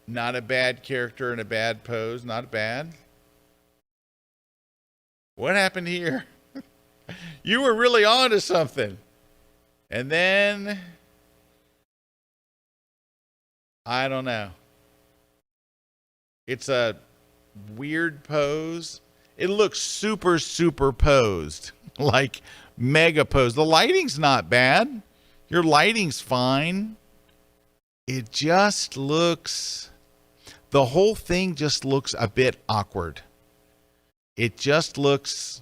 Not a bad character and a bad pose. Not bad. What happened here? You were really on to something. And then, I don't know. It's a weird pose. It looks super, super posed. Like mega posed. The lighting's not bad. Your lighting's fine. It just looks... The whole thing just looks a bit awkward. It just looks...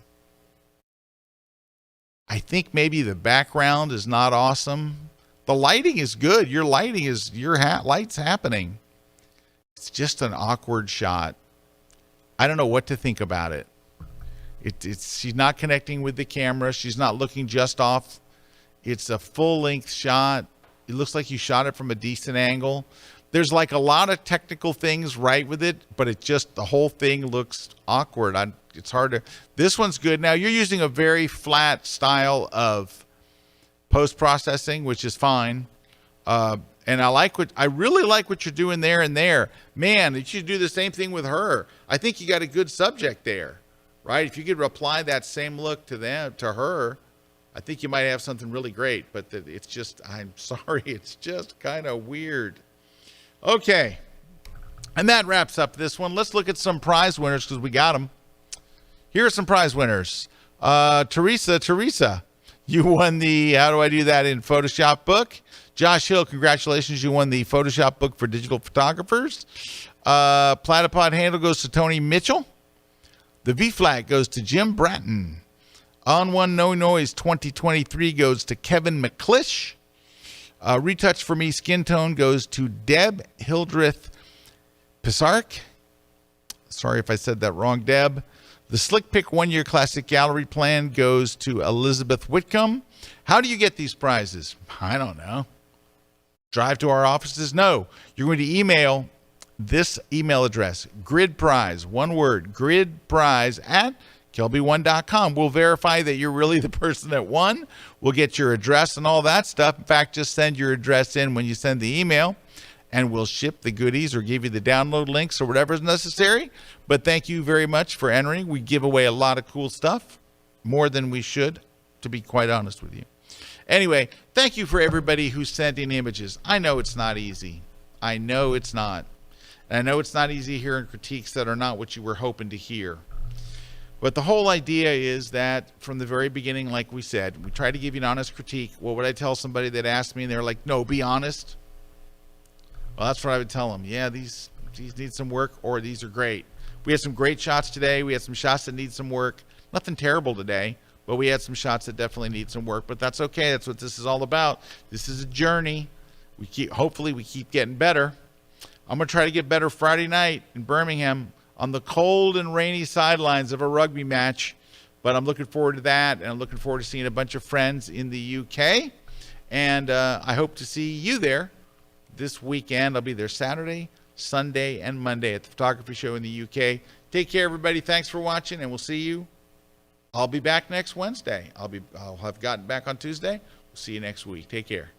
I think maybe the background is not awesome. The lighting is good. Your lighting is... light's happening. It's just an awkward shot. I don't know what to think about it. She's not connecting with the camera. She's not looking just off. It's a full-length shot. It looks like you shot it from a decent angle. There's like a lot of technical things right with it, but it just, the whole thing looks awkward. It's hard to, this one's good. Now you're using a very flat style of post-processing, which is fine. And I really like what you're doing there and there. Man, you should do the same thing with her. I think you got a good subject there, right? If you could apply that same look to her, I think you might have something really great, but it's just, I'm sorry, it's just kind of weird. Okay, and that wraps up this one. Let's look at some prize winners because we got them. Here are some prize winners. Teresa, you won the How Do I Do That in Photoshop book. Josh Hill, congratulations. You won the Photoshop book for digital photographers. Platypod handle goes to Tony Mitchell. The V flag goes to Jim Bratton. On One No Noise 2023 goes to Kevin McClish. Retouch for Me Skin Tone goes to Deb Hildreth Pisark. Sorry if I said that wrong, Deb. The Slick Pick 1 Year Classic Gallery Plan goes to Elizabeth Whitcomb. How do you get these prizes? I don't know. Drive to our offices? No. You're going to email this email address, gridprize, one word, gridprize at KelbyOne.com. We'll verify that you're really the person that won. We'll get your address and all that stuff. In fact, just send your address in when you send the email, and we'll ship the goodies or give you the download links or whatever is necessary. But thank you very much for entering. We give away a lot of cool stuff, more than we should, to be quite honest with you. Anyway, thank you for everybody who sent in images. I know it's not easy. I know it's not. And I know it's not easy hearing critiques that are not what you were hoping to hear. But the whole idea is that from the very beginning, like we said, we try to give you an honest critique. What would I tell somebody that asked me and they're like, no, be honest? Well, that's what I would tell them. Yeah, these need some work, or these are great. We had some great shots today. We had some shots that need some work. Nothing terrible today, but we had some shots that definitely need some work. But that's okay. That's what this is all about. This is a journey. Hopefully we keep getting better. I'm going to try to get better Friday night in Birmingham on the cold and rainy sidelines of a rugby match. But I'm looking forward to that, and I'm looking forward to seeing a bunch of friends in the UK. And I hope to see you there this weekend. I'll be there Saturday, Sunday, and Monday at the photography show in the UK. Take care, everybody. Thanks for watching, and we'll see you. I'll be back next Wednesday. I'll have gotten back on Tuesday. We'll see you next week. Take care.